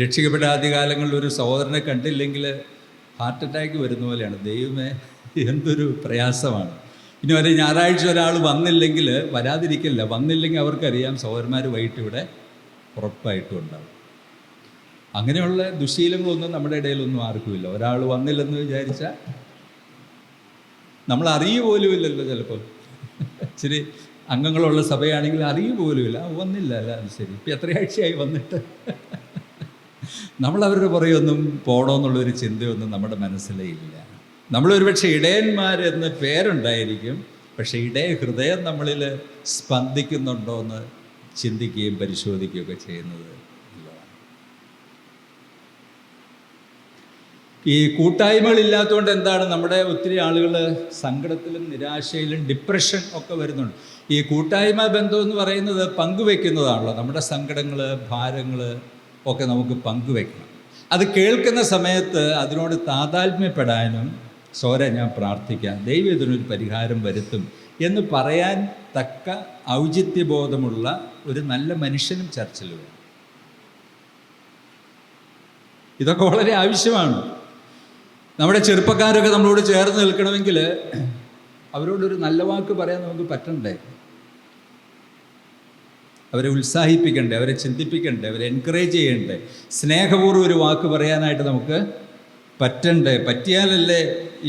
രക്ഷിക്കപ്പെട്ട ആദ്യകാലങ്ങളിൽ ഒരു സഹോദരനെ കണ്ടില്ലെങ്കിൽ ഹാർട്ട് അറ്റാക്ക് വരുന്ന പോലെയാണ്. ദൈവമേ, എന്തൊരു പ്രയാസമാണ്. ഇനി ഒരു ഞായറാഴ്ച ഒരാൾ വന്നില്ലെങ്കിൽ, വരാതിരിക്കില്ല, വന്നില്ലെങ്കിൽ അവർക്കറിയാം സഹോദരന്മാർ വൈകിട്ട് ഇവിടെ ഉറപ്പായിട്ടും ഉണ്ടാവും. അങ്ങനെയുള്ള ദുശീലങ്ങളൊന്നും നമ്മുടെ ഇടയിലൊന്നും ആർക്കുമില്ല. ഒരാൾ വന്നില്ലെന്ന് വിചാരിച്ചാൽ നമ്മൾ അറിയുപോലുമില്ലല്ലോ. ചിലപ്പോൾ ഇച്ചിരി അംഗങ്ങളുള്ള സഭയാണെങ്കിൽ അറിയുപോലുമില്ല, വന്നില്ല, അല്ല അത് ശരി, ഇപ്പം എത്രയാഴ്ചയായി വന്നിട്ട്. നമ്മളവരുടെ പുറകെയൊന്നും പോകണമെന്നുള്ളൊരു ചിന്തയൊന്നും നമ്മുടെ മനസ്സിലേ ഇല്ല. നമ്മളൊരുപക്ഷെ ഇടയന്മാരെന്ന് പേരുണ്ടായിരിക്കും, പക്ഷേ ഇടയ ഹൃദയം നമ്മളിൽ സ്പന്ദിക്കുന്നുണ്ടോ എന്ന് ചിന്തിക്കുകയും പരിശോധിക്കുകയൊക്കെ ചെയ്യുന്നത് നല്ലതാണ്. ഈ കൂട്ടായ്മകളില്ലാത്തതുകൊണ്ട് എന്താണ് നമ്മുടെ ഒത്തിരി ആളുകൾ സങ്കടത്തിലും നിരാശയിലും ഡിപ്രഷൻ ഒക്കെ വരുന്നുണ്ട്. ഈ കൂട്ടായ്മ ബന്ധം എന്ന് പറയുന്നത് പങ്കുവെക്കുന്നതാണല്ലോ. നമ്മുടെ സങ്കടങ്ങൾ, ഭാരങ്ങൾ ഒക്കെ നമുക്ക് പങ്കുവെക്കണം. അത് കേൾക്കുന്ന സമയത്ത് അതിനോട് താതാത്മ്യപ്പെടാനും ഞാൻ പ്രാർത്ഥിക്കാം, ദൈവം ഇതിനൊരു പരിഹാരം വരുത്തും എന്ന് പറയാൻ തക്ക ഔചിത്യബോധമുള്ള ഒരു നല്ല മനുഷ്യനും ചർച്ചിൽ വേണം. ഇതൊക്കെ വളരെ ആവശ്യമാണ്. നമ്മുടെ ചെറുപ്പക്കാരൊക്കെ നമ്മളോട് ചേർന്ന് നിൽക്കണമെങ്കിൽ അവരോടൊരു നല്ല വാക്ക് പറയാൻ നമുക്ക് പറ്റണ്ടേ? അവരെ ഉത്സാഹിപ്പിക്കണ്ടേ? അവരെ ചിന്തിപ്പിക്കണ്ടേ? അവരെ എൻകറേജ് ചെയ്യണ്ടേ? സ്നേഹപൂർവ്വം ഒരു വാക്ക് പറയാനായിട്ട് നമുക്ക് പറ്റണ്ടേ? പറ്റിയാലല്ലേ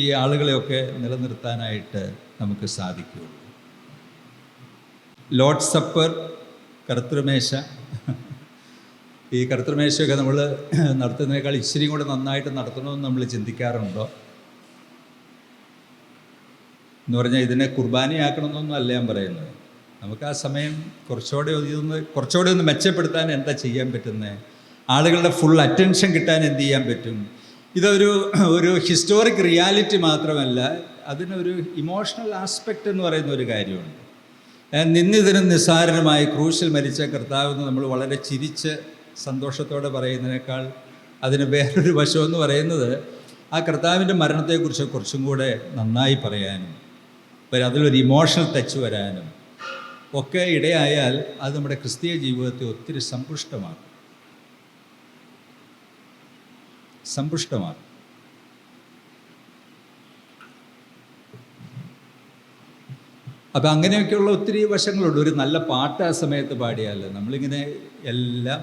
ഈ ആളുകളെയൊക്കെ നിലനിർത്താനായിട്ട് നമുക്ക് സാധിക്കുകയുള്ളൂ. ലോർഡ് സപ്പർ, കർത്തൃമേശ, ഈ കർത്തൃമേശയൊക്കെ നമ്മൾ നടത്തുന്നതിനേക്കാൾ ഇച്ചിരി കൂടെ നന്നായിട്ട് നടത്തണമെന്ന് നമ്മൾ ചിന്തിക്കാറുണ്ടോ? എന്ന് പറഞ്ഞാൽ ഇതിനെ കുർബാനയാക്കണമെന്നൊന്നും അല്ല ഞാൻ പറയുന്നത്. നമുക്ക് ആ സമയം കുറച്ചുകൂടെ ഒന്ന് മെച്ചപ്പെടുത്താൻ എന്താ ചെയ്യാൻ പറ്റുന്നത്? ആളുകളുടെ ഫുൾ അറ്റൻഷൻ കിട്ടാൻ എന്ത് ചെയ്യാൻ പറ്റും? ഇതൊരു ഹിസ്റ്റോറിക് റിയാലിറ്റി മാത്രമല്ല, അതിനൊരു ഇമോഷണൽ ആസ്പെക്റ്റ് എന്ന് പറയുന്ന ഒരു കാര്യമുണ്ട്. നിന്നിതിനും നിസ്സാരനുമായി ക്രൂശിൽ മരിച്ച കർത്താവെന്ന് നമ്മൾ വളരെ ചിരിച്ച് സന്തോഷത്തോടെ പറയുന്നതിനേക്കാൾ അതിന് വേറൊരു വശമെന്ന് പറയുന്നത് ആ കർത്താവിൻ്റെ മരണത്തെക്കുറിച്ച് കുറച്ചും കൂടെ നന്നായി പറയാനും അതിലൊരു ഇമോഷണൽ ടച്ച് വരാനും ഒക്കെ ഇടയായാൽ അത് നമ്മുടെ ക്രിസ്തീയ ജീവിതത്തെ ഒത്തിരി സമ്പുഷ്ടമാക്കും. അപ്പം അങ്ങനെയൊക്കെയുള്ള ഒത്തിരി വശങ്ങളുണ്ട്. ഒരു നല്ല പാട്ട് ആ സമയത്ത് പാടിയാൽ നമ്മളിങ്ങനെ എല്ലാം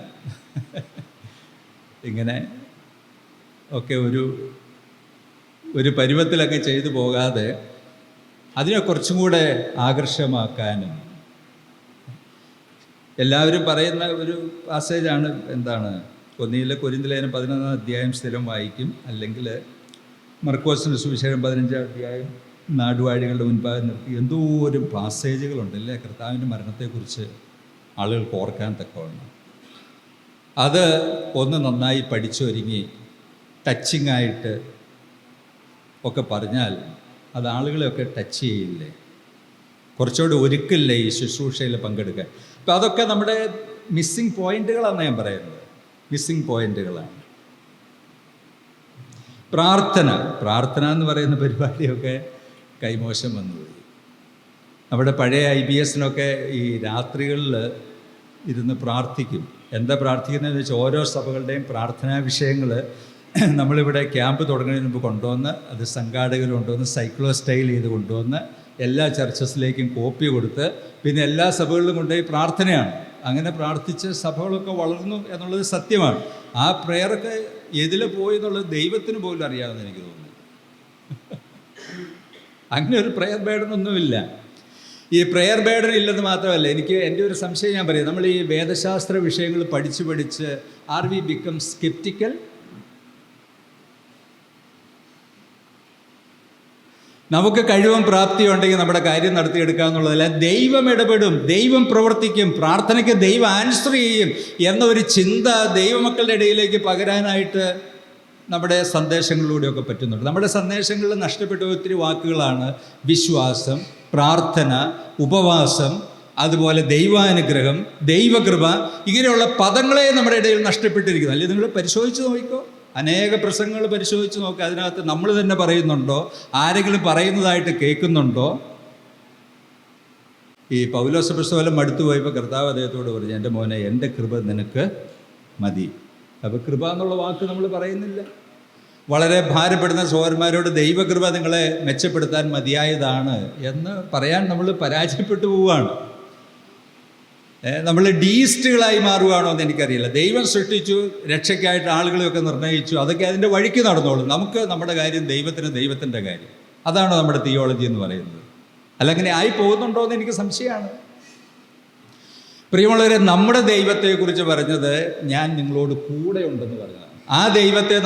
ഇങ്ങനെ ഒക്കെ ഒരു പരുവത്തിലൊക്കെ ചെയ്തു പോകാതെ അതിനെ കുറച്ചും കൂടെ ആകർഷമാക്കാനും എല്ലാവരും പറയുന്ന ഒരു പാസേജാണ്. എന്താണ്? ഒന്നിലെ കൊരിന്ത്യലേഖനം 11-ാം അധ്യായം സ്ഥിരം വായിക്കും, അല്ലെങ്കിൽ മർക്കോസിൻ്റെ സുവിശേഷം 15-ാം അധ്യായം നാടുവാഴികളുടെ മുൻപാകെ നിർത്തി. എന്തോരം പാസേജുകളുണ്ടല്ലേ കർത്താവിൻ്റെ മരണത്തെക്കുറിച്ച് ആളുകൾക്ക് ഓർക്കാൻ തക്കവണ്ണം. അത് ഒന്ന് നന്നായി പഠിച്ചൊരുങ്ങി ടച്ചിങ്ങായിട്ട് ഒക്കെ പറഞ്ഞാൽ അത് ആളുകളെയൊക്കെ ടച്ച് ചെയ്യില്ലേ? കുറച്ചുകൂടി ഒരുക്കില്ലേ ഈ ശുശ്രൂഷയിൽ പങ്കെടുക്കാൻ? അപ്പോൾ അതൊക്കെ നമ്മുടെ മിസ്സിങ് പോയിന്റുകളാണ് ഞാൻ പറയുന്നത്. മിസ്സിങ് പോയിന്റുകളാണ്. പ്രാർത്ഥന എന്ന് പറയുന്ന പരിപാടിയൊക്കെ കൈമോശം വന്നുപോയി. നമ്മുടെ പഴയ IBSനൊക്കെ ഈ രാത്രികളിൽ ഇരുന്ന് പ്രാർത്ഥിക്കും. എന്താ പ്രാർത്ഥിക്കുന്നതെന്ന് വെച്ചാൽ ഓരോ സഭകളുടെയും പ്രാർത്ഥനാ വിഷയങ്ങൾ നമ്മളിവിടെ ക്യാമ്പ് തുടങ്ങുന്നതിന് മുമ്പ് കൊണ്ടുവന്ന് അത് സംഘാടകർ കൊണ്ടുവന്ന് സൈക്ലോ സ്റ്റൈൽ ചെയ്ത് കൊണ്ടുവന്ന് എല്ലാ ചർച്ചസിലേക്കും കോപ്പി കൊടുത്ത് പിന്നെ എല്ലാ സഭകളിലും കൊണ്ടുപോയി പ്രാർത്ഥനയാണ്. അങ്ങനെ പ്രാർത്ഥിച്ച് സഭകളൊക്കെ വളർന്നു എന്നുള്ളത് സത്യമാണ്. ആ പ്രെയറൊക്കെ എതിൽ പോയി എന്നുള്ളത് ദൈവത്തിന് പോലും അറിയാമെന്ന് എനിക്ക് തോന്നുന്നു. അങ്ങനെ ഒരു പ്രെയർ ബേർഡനൊന്നുമില്ല. ഈ പ്രെയർ ബേർഡൻ ഇല്ലെന്ന് മാത്രമല്ല, എൻ്റെ ഒരു സംശയം ഞാൻ പറയാം. നമ്മൾ ഈ വേദശാസ്ത്ര വിഷയങ്ങൾ പഠിച്ച് ആർ വി ബിക്കം സ്കെപ്റ്റിക്കൽ? നമുക്ക് കഴിവും പ്രാപ്തിയും ഉണ്ടെങ്കിൽ നമ്മുടെ കാര്യം നടത്തിയെടുക്കുക എന്നുള്ളതല്ല. ദൈവം ഇടപെടും, ദൈവം പ്രവർത്തിക്കും, പ്രാർത്ഥനയ്ക്ക് ദൈവം ആൻസർ ചെയ്യും എന്നൊരു ചിന്ത ദൈവമക്കളുടെ ഇടയിലേക്ക് പകരാനായിട്ട് നമ്മുടെ സന്ദേശങ്ങളിലൂടെയൊക്കെ പറ്റുന്നുണ്ട്. നമ്മുടെ സന്ദേശങ്ങളിൽ നഷ്ടപ്പെട്ട ഒത്തിരി വാക്കുകളാണ് വിശ്വാസം, പ്രാർത്ഥന, ഉപവാസം, അതുപോലെ ദൈവാനുഗ്രഹം, ദൈവകൃപ. ഇങ്ങനെയുള്ള പദങ്ങളെ നമ്മുടെ ഇടയിൽ നഷ്ടപ്പെട്ടിരിക്കുന്നു. അല്ലെങ്കിൽ നിങ്ങൾ പരിശോധിച്ച് നോക്കിക്കോ, അനേക പ്രസംഗങ്ങൾ പരിശോധിച്ച് നോക്കുക. അതിനകത്ത് നമ്മൾ തന്നെ പറയുന്നുണ്ടോ? ആരെങ്കിലും പറയുന്നതായിട്ട് കേൾക്കുന്നുണ്ടോ? ഈ പൗലോസ് പുസ്തകം മടുത്തു പോയപ്പോൾ കർത്താവ് അദ്ദേഹത്തോട് പറഞ്ഞു, എൻ്റെ മോനെ, എൻ്റെ കൃപ നിനക്ക് മതി. അപ്പോൾ കൃപ എന്നുള്ള വാക്ക് നമ്മൾ പറയുന്നില്ല. വളരെ ഭാരപ്പെടുന്ന സഹോദരന്മാരോട് ദൈവകൃപ നിങ്ങളെ മെച്ചപ്പെടുത്താൻ മതിയായതാണ് എന്ന് പറയാൻ നമ്മൾ പരാജയപ്പെട്ടു പോവുകയാണ്. നമ്മൾ ഡീയിസ്റ്റുകളായി മാറുകയാണോ എന്ന് എനിക്കറിയില്ല. ദൈവം സൃഷ്ടിച്ചു, രക്ഷയ്ക്കായിട്ട് ആളുകളെയൊക്കെ നിർണ്ണയിച്ചു, അതൊക്കെ അതിൻ്റെ വഴിക്ക് നടന്നോളും. നമുക്ക് നമ്മുടെ കാര്യം, ദൈവത്തിൻ്റെ കാര്യം. അതാണോ നമ്മുടെ തിയോളജി എന്ന് പറയുന്നത്? അല്ലങ്ങനെ ആയി പോകുന്നുണ്ടോ എന്ന് എനിക്ക് സംശയമാണ്. പ്രിയമുള്ളവരെ, നമ്മുടെ ദൈവത്തെക്കുറിച്ച് പറഞ്ഞത് ഞാൻ നിങ്ങളോട് കൂടെ ഉണ്ടെന്ന് പറഞ്ഞതാണ്. ആ ദൈവത്തെ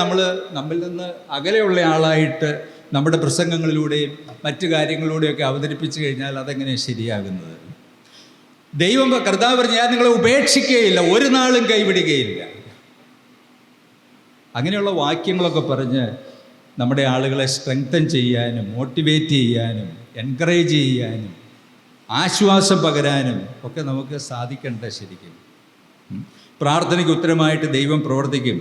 നമ്മിൽ നിന്ന് അകലെയുള്ള ആളായിട്ട് നമ്മുടെ പ്രസംഗങ്ങളിലൂടെയും മറ്റു കാര്യങ്ങളിലൂടെയൊക്കെ അവതരിപ്പിച്ചു കഴിഞ്ഞാൽ അതെങ്ങനെയാണ് ശരിയാകുന്നത്? ദൈവം കർത്താവ് പറഞ്ഞ് ഞാൻ നിങ്ങളെ ഉപേക്ഷിക്കുകയില്ല, ഒരു നാളും കൈവിടുകയില്ല. അങ്ങനെയുള്ള വാക്യങ്ങളൊക്കെ പറഞ്ഞ് നമ്മുടെ ആളുകളെ സ്ട്രെങ്തൻ ചെയ്യാനും മോട്ടിവേറ്റ് ചെയ്യാനും എൻകറേജ് ചെയ്യാനും ആശ്വാസം പകരാനും ഒക്കെ നമുക്ക് സാധിക്കേണ്ട ശരിക്കും. പ്രാർത്ഥനയ്ക്ക് ഉത്തരമായിട്ട് ദൈവം പ്രവർത്തിക്കും.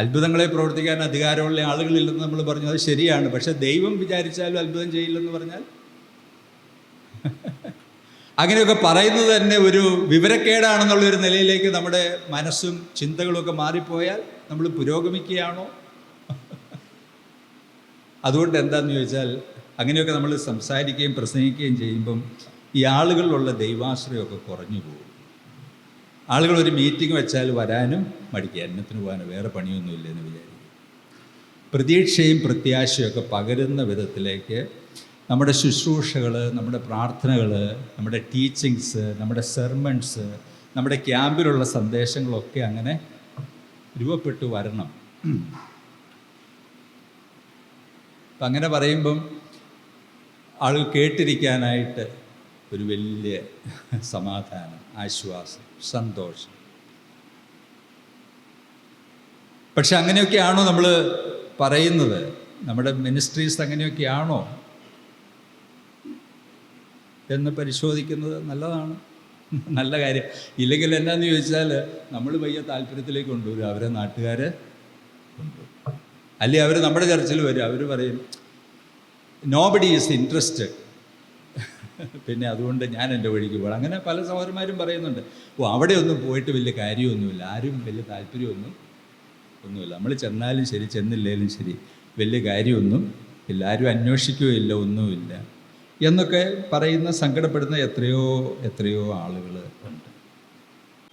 അത്ഭുതങ്ങളെ പ്രവർത്തിക്കാൻ അധികാരമുള്ള ആളുകളില്ലെന്ന് നമ്മൾ പറഞ്ഞു, അത് ശരിയാണ്. പക്ഷെ ദൈവം വിചാരിച്ചാലും അത്ഭുതം ചെയ്യില്ലെന്ന് പറഞ്ഞാൽ അങ്ങനെയൊക്കെ പറയുന്നത് തന്നെ ഒരു വിവരക്കേടാണെന്നുള്ളൊരു നിലയിലേക്ക് നമ്മുടെ മനസ്സും ചിന്തകളുമൊക്കെ മാറിപ്പോയാൽ നമ്മൾ പുരോഗമിക്കുകയാണോ? അതുകൊണ്ട് എന്താണെന്ന് ചോദിച്ചാൽ, അങ്ങനെയൊക്കെ നമ്മൾ സംസാരിക്കുകയും പ്രസംഗിക്കുകയും ചെയ്യുമ്പം ഈ ആളുകളിലുള്ള ദൈവാശ്രയമൊക്കെ കുറഞ്ഞു പോകും. ആളുകൾ ഒരു മീറ്റിംഗ് വെച്ചാൽ വരാനും മടിക്കുക, എന്നത്തിന് പോകാനോ വേറെ പണിയൊന്നുമില്ല എന്ന് വിചാരിക്കും. പ്രതീക്ഷയും പ്രത്യാശയൊക്കെ പകരുന്ന വിധത്തിലേക്ക് നമ്മുടെ ശുശ്രൂഷകൾ, നമ്മുടെ പ്രാർത്ഥനകൾ, നമ്മുടെ ടീച്ചിങ്സ്, നമ്മുടെ സെർമൺസ്, നമ്മുടെ ക്യാമ്പിലുള്ള സന്ദേശങ്ങളൊക്കെ അങ്ങനെ രൂപപ്പെട്ടു വരണം. അപ്പം അങ്ങനെ പറയുമ്പം ആളുകൾ കേട്ടിരിക്കാനായിട്ട് ഒരു വലിയ സമാധാനം, ആശ്വാസം, സന്തോഷം. പക്ഷെ അങ്ങനെയൊക്കെയാണോ നമ്മൾ പറയുന്നത്? നമ്മുടെ മിനിസ്ട്രീസ് അങ്ങനെയൊക്കെയാണോ എന്ന് പരിശോധിക്കുന്നത് നല്ലതാണ്, നല്ല കാര്യം. ഇല്ലെങ്കിൽ എന്നാന്ന് ചോദിച്ചാൽ നമ്മൾ വലിയ താല്പര്യത്തിലേക്ക് കൊണ്ടുവരും, അവരെ നാട്ടുകാർ കൊണ്ടുവരും. അല്ലെങ്കിൽ അവർ നമ്മുടെ ചർച്ചിൽ വരും, അവർ പറയും നോബഡി ഈസ് ഇൻട്രസ്റ്റഡ്, പിന്നെ അതുകൊണ്ട് ഞാൻ എൻ്റെ വഴിക്ക് പോകണം. അങ്ങനെ പല സഹോദരന്മാരും പറയുന്നുണ്ട്. അവിടെ ഒന്നും പോയിട്ട് വലിയ കാര്യമൊന്നുമില്ല, ആരും വലിയ താല്പര്യമൊന്നുമില്ല, നമ്മൾ ചെന്നാലും ശരി ചെന്നില്ലേലും ശരി വലിയ കാര്യമൊന്നും ഇല്ല, ആരും അന്വേഷിക്കുകയില്ല, ഒന്നുമില്ല എന്നൊക്കെ പറയുന്ന, സങ്കടപ്പെടുന്ന എത്രയോ ആളുകൾ ഉണ്ട്.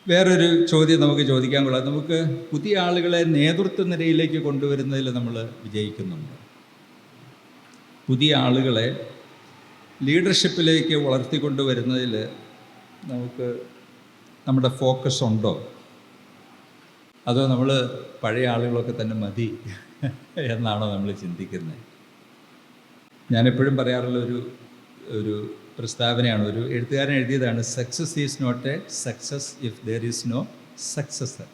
വേറൊരു ചോദ്യം നമുക്ക് ചോദിക്കാൻ കൊള്ളാം. നമുക്ക് പുതിയ ആളുകളെ നേതൃത്വ നിരയിലേക്ക് കൊണ്ടുവരുന്നതിൽ നമ്മൾ വിജയിക്കുന്നുണ്ട്. പുതിയ ആളുകളെ ലീഡർഷിപ്പിലേക്ക് വളർത്തിക്കൊണ്ടുവരുന്നതിൽ നമുക്ക് നമ്മുടെ ഫോക്കസ് ഉണ്ടോ? അതോ നമ്മൾ പഴയ ആളുകളൊക്കെ തന്നെ മതി എന്നാണോ നമ്മൾ ചിന്തിക്കുന്നത്? ഞാനെപ്പോഴും പറയാറുള്ള ഒരു പ്രസ്താവനയാണ്, ഒരു എഴുത്തുകാരൻ എഴുതിയതാണ്, success is not a success if there is no successor.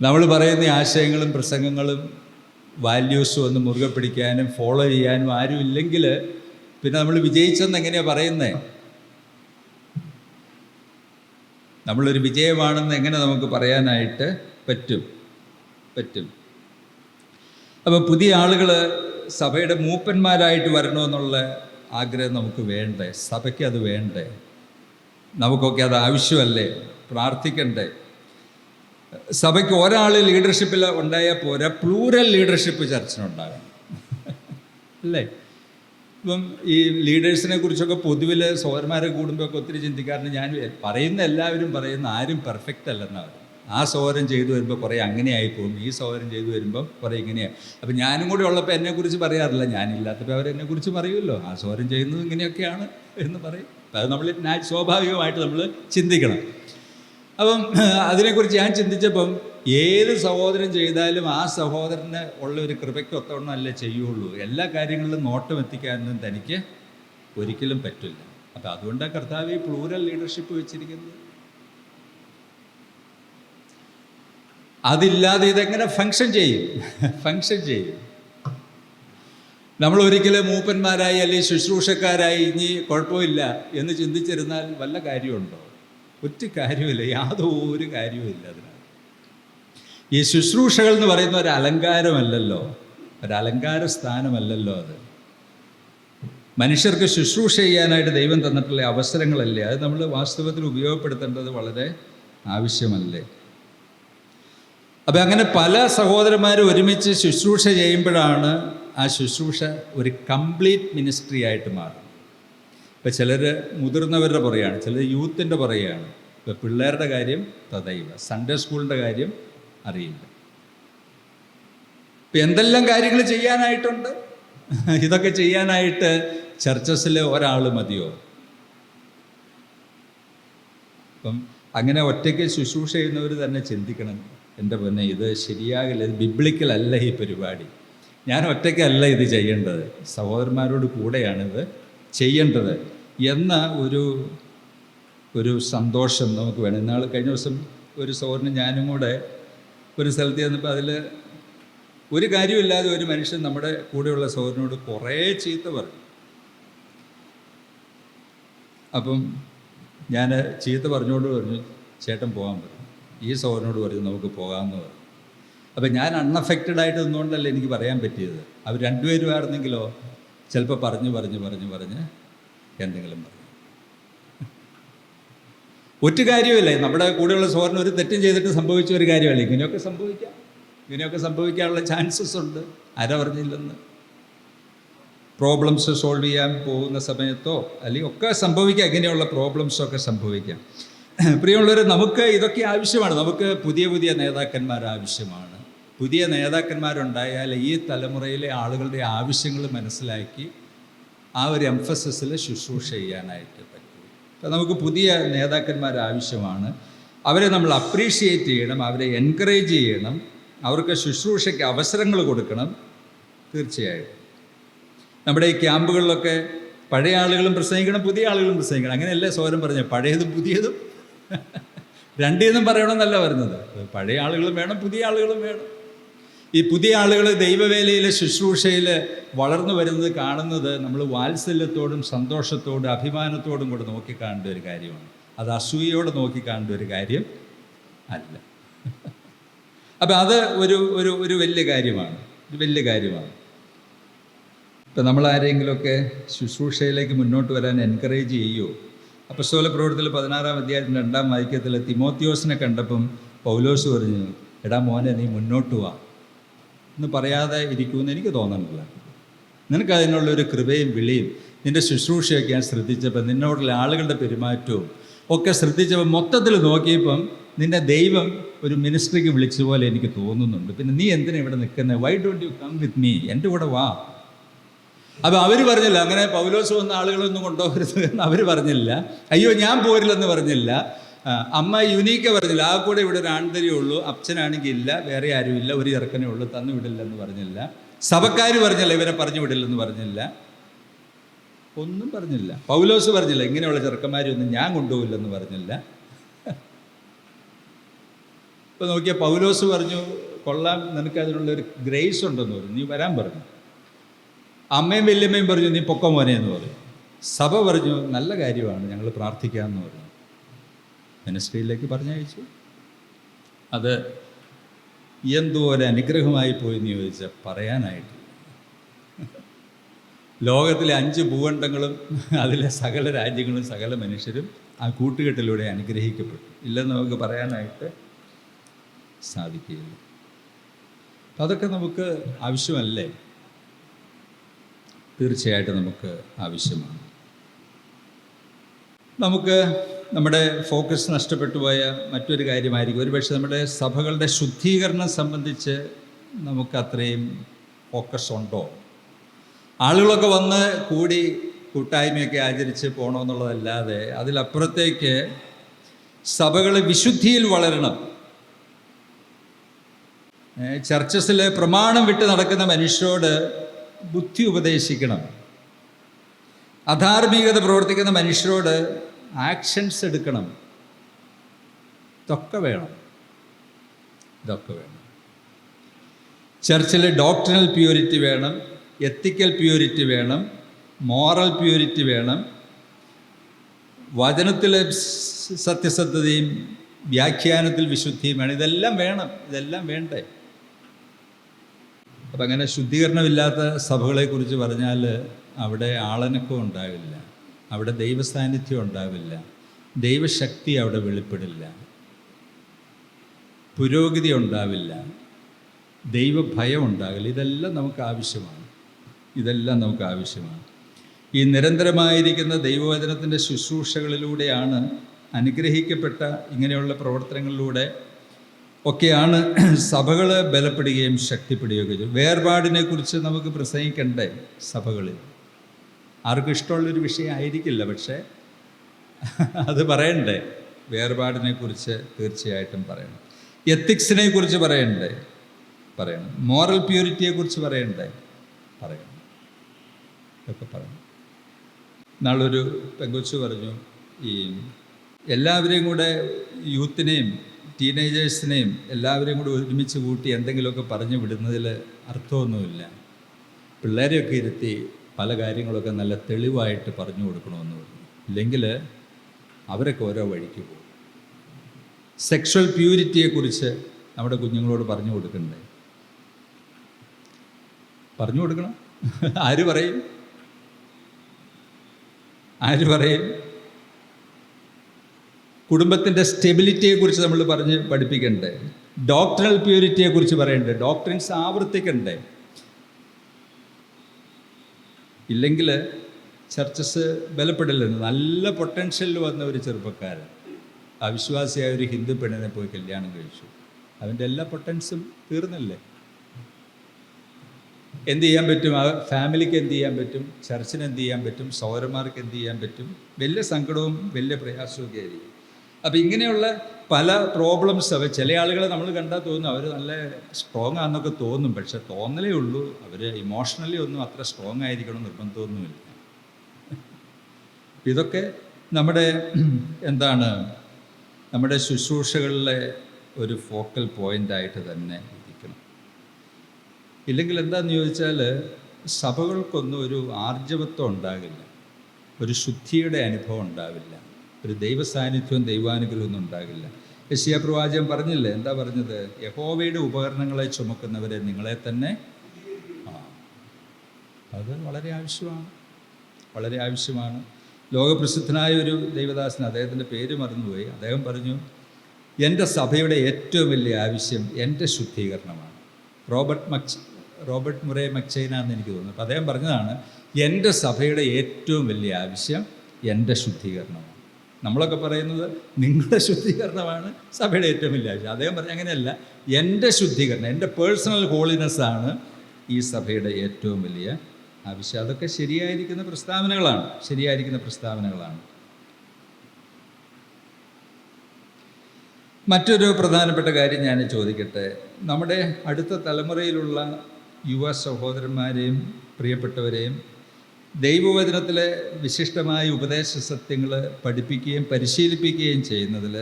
നമ്മൾ പറയുന്ന ആശയങ്ങളും പ്രസംഗങ്ങളും വാല്യൂസും ഒന്ന് മുറുകെ പിടിക്കാനും ഫോളോ ചെയ്യാനും ആരും ഇല്ലെങ്കിൽ പിന്നെ നമ്മൾ വിജയിച്ചെന്ന് എങ്ങനെയാണ് പറയുന്നത്? നമ്മളൊരു വിജയമാണെന്ന് എങ്ങനെ നമുക്ക് പറയാനായിട്ട് പറ്റും? അപ്പോൾ പുതിയ ആളുകൾ സഭയുടെ മൂപ്പന്മാരായിട്ട് വരണമെന്നുള്ള ആഗ്രഹം നമുക്ക് വേണ്ടേ? സഭയ്ക്ക് അത് വേണ്ടേ? നമുക്കൊക്കെ അത് ആവശ്യമല്ലേ? പ്രാർത്ഥിക്കണ്ടേ? സഭയ്ക്ക് ഒരാൾ ലീഡർഷിപ്പിൽ ഉണ്ടായാൽ പോരാ, പ്ലൂറൽ ലീഡർഷിപ്പ് ചർച്ചിനുണ്ടാകണം, അല്ലേ? ഇപ്പം ഈ ലീഡേഴ്സിനെ കുറിച്ചൊക്കെ പൊതുവിൽ സഹോദരന്മാരെ കൂടുമ്പോഴൊക്കെ ഒത്തിരി ചിന്തിക്കാറുണ്ട്. ഞാൻ പറയുന്ന എല്ലാവരും പറയുന്ന ആരും പെർഫെക്റ്റ് അല്ലെന്നാണ്. ആ സഹോദരൻ ചെയ്തു വരുമ്പോൾ കുറേ അങ്ങനെയായി പോകും, ഈ സഹോദരൻ ചെയ്തു വരുമ്പോൾ കുറേ ഇങ്ങനെയാണ്. അപ്പം ഞാനും കൂടി ഉള്ളപ്പോൾ എന്നെക്കുറിച്ച് പറയാറില്ല, ഞാനില്ലാത്തപ്പോൾ അവരെന്നെക്കുറിച്ച് പറയുമല്ലോ, ആ സഹോദരൻ ചെയ്യുന്നത് ഇങ്ങനെയൊക്കെയാണ് എന്ന് പറയും. അത് നമ്മൾ സ്വാഭാവികമായിട്ട് നമ്മൾ ചിന്തിക്കണം. അപ്പം അതിനെക്കുറിച്ച് ഞാൻ ചിന്തിച്ചപ്പം ഏത് സഹോദരൻ ചെയ്താലും ആ സഹോദരന് ഉള്ള ഒരു കൃപയ്ക്കൊത്തവണ്ണം അല്ലേ ചെയ്യുള്ളൂ. എല്ലാ കാര്യങ്ങളിലും നോട്ടം എത്തിക്കാനൊന്നും തനിക്ക് ഒരിക്കലും പറ്റില്ല. അപ്പം അതുകൊണ്ടാണ് കർത്താവ് ഈ പ്ലൂറൽ ലീഡർഷിപ്പ് വെച്ചിരിക്കുന്നത്. അതില്ലാതെ ഇതെങ്ങനെ ഫങ്ഷൻ ചെയ്യും? നമ്മൾ ഒരിക്കലും മൂപ്പന്മാരായി അല്ലെങ്കിൽ ശുശ്രൂഷക്കാരായി ഇനി കുഴപ്പമില്ല എന്ന് ചിന്തിച്ചിരുന്നാൽ വല്ല കാര്യമുണ്ടോ? ഒറ്റ കാര്യമില്ല, യാതൊരു കാര്യവുമില്ല. അതിനകത്ത് ഈ ശുശ്രൂഷകൾ എന്ന് പറയുന്ന ഒരു അലങ്കാരമല്ലല്ലോ, ഒരു അലങ്കാര സ്ഥാനമല്ലല്ലോ. അത് മനുഷ്യർക്ക് ശുശ്രൂഷ ചെയ്യാനായിട്ട് ദൈവം തന്നിട്ടുള്ള അവസരങ്ങളല്ലേ, അത് നമ്മൾ വാസ്തവത്തിൽ ഉപയോഗപ്പെടുത്തേണ്ടത് വളരെ ആവശ്യമല്ലേ. അപ്പം അങ്ങനെ പല സഹോദരന്മാരും ഒരുമിച്ച് ശുശ്രൂഷ ചെയ്യുമ്പോഴാണ് ആ ശുശ്രൂഷ ഒരു കംപ്ലീറ്റ് മിനിസ്ട്രി ആയിട്ട് മാറും. ഇപ്പം ചിലർ മുതിർന്നവരുടെ പുറകെയാണ്, ചിലർ യൂത്തിൻ്റെ പുറകെയാണ്. ഇപ്പം പിള്ളേരുടെ കാര്യം തദൈവ, സൺഡേ സ്കൂളിൻ്റെ കാര്യം അറിയില്ല. ഇപ്പം എന്തെല്ലാം കാര്യങ്ങൾ ചെയ്യാനായിട്ടുണ്ട്. ഇതൊക്കെ ചെയ്യാനായിട്ട് ചർച്ചസിൽ ഒരാൾ മതിയോ? അപ്പം അങ്ങനെ ഒറ്റയ്ക്ക് ശുശ്രൂഷ ചെയ്യുന്നവർ തന്നെ ചിന്തിക്കണം, എൻ്റെ പൊന്നെ ഇത് ശരിയാകില്ല, ഇത് ബിബ്ലിക്കലല്ല ഈ പരിപാടി, ഞാൻ ഒറ്റയ്ക്കല്ല ഇത് ചെയ്യേണ്ടത്, സഹോദരന്മാരോട് കൂടെയാണിത് ചെയ്യേണ്ടത് എന്ന ഒരു സന്തോഷം നമുക്ക് വേണം. കഴിഞ്ഞ ദിവസം ഒരു സഹോദരനും ഞാനും കൂടെ ഒരു സ്ഥലത്ത് ചെന്നപ്പോൾ അതിൽ ഒരു കാര്യമില്ലാതെ ഒരു മനുഷ്യൻ നമ്മുടെ കൂടെയുള്ള സഹോദരനോട് കുറേ ചീത്ത പറയും. അപ്പം ഞാൻ ചീത്ത പറഞ്ഞുകൊണ്ട് പറഞ്ഞു, ചേട്ടൻ പോകാൻ പറഞ്ഞു. ഈ സഹോദരനോട് പറഞ്ഞു നമുക്ക് പോകാമെന്ന് പറഞ്ഞു. അപ്പം ഞാൻ അൺഅഫക്റ്റഡ് ആയിട്ട് നിന്നുകൊണ്ടല്ല എനിക്ക് പറയാൻ പറ്റിയത്. അവർ രണ്ടുപേരും ആയിരുന്നെങ്കിലോ ചിലപ്പോൾ പറഞ്ഞ് എന്തെങ്കിലും പറഞ്ഞു. ഒറ്റ കാര്യമില്ല, നമ്മുടെ കൂടെയുള്ള സഹോദരൻ ഒരു തെറ്റും ചെയ്തിട്ട് സംഭവിച്ച ഒരു കാര്യമല്ല. ഇങ്ങനെയൊക്കെ സംഭവിക്കാനുള്ള ചാൻസസ് ഉണ്ട്. ആരാ പറഞ്ഞില്ലെന്ന്. പ്രോബ്ലംസ് സോൾവ് ചെയ്യാൻ പോകുന്ന സമയത്തോ അല്ലെങ്കിൽ ഒക്കെ സംഭവിക്കാം, ഇങ്ങനെയുള്ള പ്രോബ്ലംസൊക്കെ സംഭവിക്കാം. പ്രിയമുള്ളവർ, നമുക്ക് ഇതൊക്കെ ആവശ്യമാണ്. നമുക്ക് പുതിയ നേതാക്കന്മാർ ആവശ്യമാണ്. പുതിയ നേതാക്കന്മാരുണ്ടായാൽ ഈ തലമുറയിലെ ആളുകളുടെ ആവശ്യങ്ങൾ മനസ്സിലാക്കി ആ ഒരു എംഫസിസിൽ ശുശ്രൂഷ ചെയ്യാനായിട്ട് പറ്റും. അപ്പോൾ നമുക്ക് പുതിയ നേതാക്കന്മാർ ആവശ്യമാണ്. അവരെ നമ്മൾ അപ്രീഷിയേറ്റ് ചെയ്യണം, അവരെ എൻകറേജ് ചെയ്യണം, അവർക്ക് ശുശ്രൂഷയ്ക്ക് അവസരങ്ങൾ കൊടുക്കണം. തീർച്ചയായിട്ടും നമ്മുടെ ഈ ക്യാമ്പുകളിലൊക്കെ പഴയ ആളുകളും പ്രസംഗിക്കണം, പുതിയ ആളുകളും പ്രസംഗിക്കണം. അങ്ങനെയല്ലേ സോരം പറഞ്ഞത്, പഴയതും പുതിയതും രണ്ടീന്നും പറയണമെന്നല്ല പറഞ്ഞത്. പഴയ ആളുകളും വേണം, പുതിയ ആളുകളും വേണം. ഈ പുതിയ ആളുകൾ ദൈവവേലയിലെ ശുശ്രൂഷയിൽ വളർന്നു വരുന്നത് കാണുന്നത് നമ്മൾ വാത്സല്യത്തോടും സന്തോഷത്തോടും അഭിമാനത്തോടും കൂടെ നോക്കിക്കാണേണ്ട ഒരു കാര്യമാണ്. അത് അസൂയയോടെ നോക്കിക്കാണേണ്ട ഒരു കാര്യം അല്ല. അപ്പം അത് ഒരു വലിയ കാര്യമാണ്. ഇപ്പം നമ്മളാരെങ്കിലുമൊക്കെ ശുശ്രൂഷയിലേക്ക് മുന്നോട്ട് വരാൻ എൻകറേജ് ചെയ്യുമോ? അപ്പസ്തോല പ്രവൃത്തിയിൽ 16-ാം അധ്യായത്തിൻ്റെ 2-ാം വാക്യത്തിൽ തിമോത്തിയോസിനെ കണ്ടപ്പം പൗലോസ് പറഞ്ഞു, എടാ മോനെ നീ മുന്നോട്ട് വാ എന്ന് പറയാതെ ഇരിക്കുമെന്ന് എനിക്ക് തോന്നുന്നില്ല. നിനക്കതിനുള്ളൊരു കൃപയും വിളിയും നിൻ്റെ ശുശ്രൂഷയൊക്കെ ഞാൻ ശ്രദ്ധിച്ചപ്പോൾ, നിന്നോടുള്ള ആളുകളുടെ പെരുമാറ്റവും ഒക്കെ ശ്രദ്ധിച്ചപ്പോൾ, മൊത്തത്തിൽ നോക്കിയപ്പം നിന്നെ ദൈവം ഒരു മിനിസ്ട്രിക്ക് വിളിച്ചതുപോലെ എനിക്ക് തോന്നുന്നുണ്ട്. പിന്നെ നീ എന്തിനാ ഇവിടെ നിൽക്കുന്നത്? Why don't you come with me? എൻ്റെ കൂടെ വാ. അപ്പോൾ അവർ പറഞ്ഞില്ല, അങ്ങനെ പൗലോസ് വന്ന ആളുകളൊന്നും കൊണ്ടുപോകരുത് എന്ന് അവർ പറഞ്ഞില്ല. അയ്യോ ഞാൻ പോരില്ലെന്ന് പറഞ്ഞില്ല. അമ്മ യുനീക്ക പറഞ്ഞില്ല, ആ കൂടെ ഇവിടെ ഒരു ആൺതരിയേ ഉള്ളൂ, അച്ഛനാണെങ്കിൽ ഇല്ല, വേറെ ആരുമില്ല, ഒരു ചെറുക്കനേ ഉള്ളൂ, തന്നു വിടില്ലെന്ന് പറഞ്ഞില്ല. സഭക്കാർ പറഞ്ഞില്ല ഇവരെ പറഞ്ഞു വിടില്ലെന്ന് പറഞ്ഞില്ല. ഒന്നും പറഞ്ഞില്ല. പൗലോസ് പറഞ്ഞില്ല ഇങ്ങനെയുള്ള ചെറുക്കന്മാരൊന്നും ഞാൻ കൊണ്ടുപോകില്ലെന്ന് പറഞ്ഞില്ല. ഇപ്പോൾ നോക്കിയാൽ പൗലോസ് പറഞ്ഞു, കൊള്ളാം, നിനക്ക് അതിനുള്ളൊരു ഗ്രേസ് ഉണ്ടെന്ന് പറഞ്ഞു, നീ വരാൻ പറഞ്ഞു. അമ്മയും വല്യമ്മയും പറഞ്ഞു, നീ പൊക്ക മോനെ എന്ന് പറഞ്ഞു. സഭ പറഞ്ഞു, നല്ല കാര്യമാണ്, ഞങ്ങൾ പ്രാർത്ഥിക്കാമെന്ന് പറഞ്ഞു. മിനിസ്ട്രിയിലേക്ക് പറഞ്ഞയച്ചു. അത് എന്തോ ഒരു അനുഗ്രഹമായി പോയെന്ന് ചോദിച്ചാൽ പറയാനായിട്ട്. ലോകത്തിലെ 5 ഭൂഖണ്ഡങ്ങളും അതിലെ സകല രാജ്യങ്ങളും സകല മനുഷ്യരും ആ കൂട്ടുകെട്ടിലൂടെ അനുഗ്രഹിക്കപ്പെട്ടു. ഇല്ലെന്ന് നമുക്ക് പറയാനായിട്ട് സാധിക്കുകയില്ല. അതൊക്കെ നമുക്ക് ആവശ്യമല്ലേ? തീർച്ചയായിട്ടും നമുക്ക് ആവശ്യമാണ്. നമുക്ക് നമ്മുടെ ഫോക്കസ് നഷ്ടപ്പെട്ടു പോയ മറ്റൊരു കാര്യമായിരിക്കും ഒരുപക്ഷെ നമ്മുടെ സഭകളുടെ ശുദ്ധീകരണം സംബന്ധിച്ച് നമുക്ക് അത്രയും ഫോക്കസ് ഉണ്ടോ? ആളുകളൊക്കെ വന്ന് കൂടി കൂട്ടായ്മയൊക്കെ ആചരിച്ച് പോകണമെന്നുള്ളതല്ലാതെ അതിലപ്പുറത്തേക്ക് സഭകൾ വിശുദ്ധിയിൽ വളരണം. ചർച്ചസിൽ പ്രമാണം വിട്ട് നടക്കുന്ന മനുഷ്യരോട് ബുദ്ധി ഉപദേശിക്കണം. അധാർമികത പ്രവർത്തിക്കുന്ന മനുഷ്യരോട് ആക്ഷൻസ് എടുക്കണം. ഇതൊക്കെ വേണം. ചർച്ചിൽ ഡോക്ട്രിനൽ പ്യൂരിറ്റി വേണം, എത്തിക്കൽ പ്യൂരിറ്റി വേണം, മോറൽ പ്യൂരിറ്റി വേണം, വചനത്തിലെ സത്യസന്ധതയും വ്യാഖ്യാനത്തിൽ വിശുദ്ധിയും വേണം. ഇതെല്ലാം വേണം. ഇതെല്ലാം വേണ്ടേ? അപ്പം അങ്ങനെ ശുദ്ധീകരണമില്ലാത്ത സഭകളെക്കുറിച്ച് പറഞ്ഞാൽ അവിടെ ആളനക്കം ഉണ്ടാവില്ല, അവിടെ ദൈവസാന്നിധ്യം ഉണ്ടാവില്ല, ദൈവശക്തി അവിടെ വെളിപ്പെടില്ല, പുരോഗതി ഉണ്ടാവില്ല, ദൈവഭയം ഉണ്ടാകില്ല. ഇതെല്ലാം നമുക്ക് ആവശ്യമാണ്. ഈ നിരന്തരമായിരിക്കുന്ന ദൈവവചനത്തിൻ്റെ ശുശ്രൂഷകളിലൂടെയാണ്, അനുഗ്രഹിക്കപ്പെട്ട ഇങ്ങനെയുള്ള പ്രവർത്തനങ്ങളിലൂടെ ഒക്കെയാണ് സഭകൾ ബലപ്പെടുകയും ശക്തിപ്പെടുകയും ചെയ്യും. വേർപാടിനെക്കുറിച്ച് നമുക്ക് പ്രസംഗിക്കണ്ടേ സഭകളിൽ? ആർക്കും ഇഷ്ടമുള്ളൊരു വിഷയമായിരിക്കില്ല, പക്ഷേ അത് പറയണ്ടേ? വേർപാടിനെക്കുറിച്ച് തീർച്ചയായിട്ടും പറയണം. എത്തിക്സിനെ കുറിച്ച് പറയണം. മോറൽ പ്യൂരിറ്റിയെക്കുറിച്ച് പറയണം. ഇതൊക്കെ പറയണം. നാളൊരു പെങ്കൊച്ചു പറഞ്ഞു, ഈ എല്ലാവരെയും കൂടെ യൂത്തിനെയും ടീനേജേഴ്സിനെയും എല്ലാവരെയും കൂടി ഒരുമിച്ച് കൂട്ടി എന്തെങ്കിലുമൊക്കെ പറഞ്ഞു വിടുന്നതിൽ അർത്ഥമൊന്നുമില്ല. പിള്ളേരെയൊക്കെ ഇരുത്തി പല കാര്യങ്ങളൊക്കെ നല്ല തെളിവായിട്ട് പറഞ്ഞു കൊടുക്കണമെന്ന് പറഞ്ഞു. ഇല്ലെങ്കിൽ അവരൊക്കെ ഓരോ വഴിക്ക് പോകും. സെക്ഷൽ പ്യൂരിറ്റിയെക്കുറിച്ച് നമ്മുടെ കുഞ്ഞുങ്ങളോട് പറഞ്ഞു കൊടുക്കണ്ടേ? പറഞ്ഞു കൊടുക്കണം. ആര് പറയും? കുടുംബത്തിൻ്റെ സ്റ്റെബിലിറ്റിയെക്കുറിച്ച് നമ്മൾ പറഞ്ഞ് പഠിപ്പിക്കണ്ടേ? ഡോക്ട്രിനൽ പ്യൂരിറ്റിയെക്കുറിച്ച് പറയണ്ടേ? ഡോക്ട്രിൻസ് ആവർത്തിക്കണ്ടേ? ഇല്ലെങ്കിൽ ചർച്ചസ് ബലപ്പെടില്ല. നല്ല പൊട്ടൻഷ്യലിൽ വന്ന ഒരു ചെറുപ്പക്കാരൻ അവിശ്വാസിയായ ഒരു ഹിന്ദു പെണ്ണിനെ പോയി കല്യാണം കഴിച്ചു. അവൻ്റെ എല്ലാ പൊട്ടൻസും തീർന്നില്ലേ? എന്ത് ചെയ്യാൻ പറ്റും? ആ ഫാമിലിക്ക് എന്ത് ചെയ്യാൻ പറ്റും? ചർച്ചിന് എന്ത് ചെയ്യാൻ പറ്റും? സൗരന്മാർക്ക് എന്ത് ചെയ്യാൻ പറ്റും? വലിയ സങ്കടവും വലിയ പ്രയാസമൊക്കെ ആയിരിക്കും. അപ്പം ഇങ്ങനെയുള്ള പല പ്രോബ്ലംസ് ചില ആളുകളെ നമ്മൾ കണ്ടാൽ തോന്നും അവർ നല്ല സ്ട്രോങ് ആണെന്നൊക്കെ തോന്നും. പക്ഷെ തോന്നലേ ഉള്ളൂ. അവർ ഇമോഷണലി ഒന്നും അത്ര സ്ട്രോങ് ആയിരിക്കണം നിർബന്ധമൊന്നുമില്ല. ഇതൊക്കെ നമ്മുടെ നമ്മുടെ ശുശ്രൂഷകളിലെ ഒരു ഫോക്കൽ പോയിൻ്റായിട്ട് തന്നെ ഇരിക്കണം. ഇല്ലെങ്കിൽ എന്താണെന്ന് ചോദിച്ചാൽ സഭകൾക്കൊന്നും ഒരു ആർജവത്വം ഉണ്ടാകില്ല, ഒരു ശുദ്ധിയുടെ അനുഭവം ഉണ്ടാവില്ല, ഒരു ദൈവസാന്നിധ്യവും ദൈവാനുഗ്രഹമൊന്നും ഉണ്ടാകില്ല. യെശയ്യാ പ്രവാചകൻ പറഞ്ഞില്ലേ? എന്താ പറഞ്ഞത്? യഹോവയുടെ ഉപകരണങ്ങളെ ചുമക്കുന്നവരെ നിങ്ങളെ തന്നെ. അത് വളരെ ആവശ്യമാണ്. ലോകപ്രസിദ്ധനായ ഒരു ദൈവദാസൻ, അദ്ദേഹത്തിൻ്റെ പേര് മറന്നുപോയി, അദ്ദേഹം പറഞ്ഞു, എൻ്റെ സഭയുടെ ഏറ്റവും വലിയ ആവശ്യം എൻ്റെ ശുദ്ധീകരണമാണ്. റോബർട്ട് മുറേ മക്ചൈന എന്ന് എനിക്ക് തോന്നുന്നു. അപ്പോൾ അദ്ദേഹം പറഞ്ഞതാണ്, എൻ്റെ സഭയുടെ ഏറ്റവും വലിയ ആവശ്യം എൻ്റെ ശുദ്ധീകരണമാണ്. നമ്മളൊക്കെ പറയുന്നത് നിങ്ങളുടെ ശുദ്ധീകരണമാണ് സഭയുടെ ഏറ്റവും വലിയ ആവശ്യം. അദ്ദേഹം പറഞ്ഞ അങ്ങനെയല്ല, എൻ്റെ ശുദ്ധീകരണം, എൻ്റെ പേഴ്സണൽ ഹോളിനെസ്സാണ് ഈ സഭയുടെ ഏറ്റവും വലിയ ആവശ്യം. അതൊക്കെ ശരിയായിരിക്കുന്ന പ്രസ്താവനകളാണ്. മറ്റൊരു പ്രധാനപ്പെട്ട കാര്യം ഞാൻ ചോദിക്കട്ടെ. നമ്മുടെ അടുത്ത തലമുറയിലുള്ള യുവ സഹോദരന്മാരെയും പ്രിയപ്പെട്ടവരെയും ദൈവവചനത്തിലെ വിശിഷ്ടമായ ഉപദേശ സത്യങ്ങൾ പഠിപ്പിക്കുകയും പരിശീലിപ്പിക്കുകയും ചെയ്യുന്നതിൽ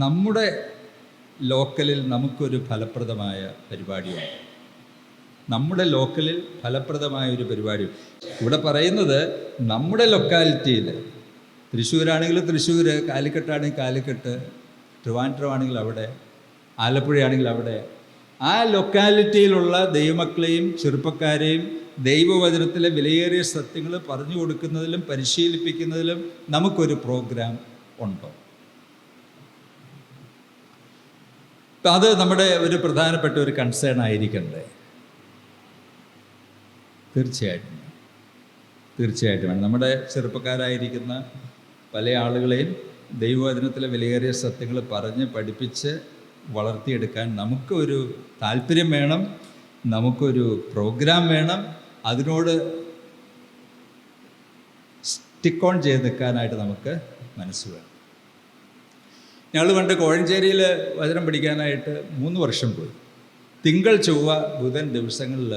നമ്മുടെ ലോക്കലിൽ നമുക്കൊരു ഫലപ്രദമായ പരിപാടിയുണ്ട്. ഇവിടെ പറയുന്നത് നമ്മുടെ ലൊക്കാലിറ്റിയിൽ, തൃശ്ശൂരാണെങ്കിൽ തൃശ്ശൂർ, കാലിക്കട്ടാണെങ്കിൽ കാലിക്കട്ട്, ട്രിവാൻഡ്രമാണെങ്കിൽ അവിടെ, ആലപ്പുഴയാണെങ്കിൽ അവിടെ, ആ ലൊക്കാലിറ്റിയിലുള്ള ദൈവമക്കളെയും ചെറുപ്പക്കാരെയും ദൈവവചനത്തിലെ വിലയേറിയ സത്യങ്ങൾ പറഞ്ഞു കൊടുക്കുന്നതിലും പരിശീലിപ്പിക്കുന്നതിലും നമുക്കൊരു പ്രോഗ്രാം ഉണ്ടോ? അത് നമ്മുടെ ഒരു പ്രധാനപ്പെട്ട ഒരു കൺസേൺ ആയിരിക്കണ്ടേ? തീർച്ചയായിട്ടും വേണം. നമ്മുടെ ചെറുപ്പക്കാരായിരിക്കുന്ന പല ആളുകളെയും ദൈവവചനത്തിലെ വിലയേറിയ സത്യങ്ങൾ പറഞ്ഞ് പഠിപ്പിച്ച് വളർത്തിയെടുക്കാൻ നമുക്കൊരു താല്പര്യം വേണം, നമുക്കൊരു പ്രോഗ്രാം വേണം, അതിനോട് സ്റ്റിക്ക് ഓൺ ചെയ്ത് നിൽക്കാനായിട്ട് നമുക്ക് മനസ്സ് വേണം. ഞങ്ങൾ പണ്ട് കോഴഞ്ചേരിയിൽ വചനം പഠിക്കാനായിട്ട് 3 വർഷം പോയി. തിങ്കൾ, ചൊവ്വ, ബുധൻ ദിവസങ്ങളിൽ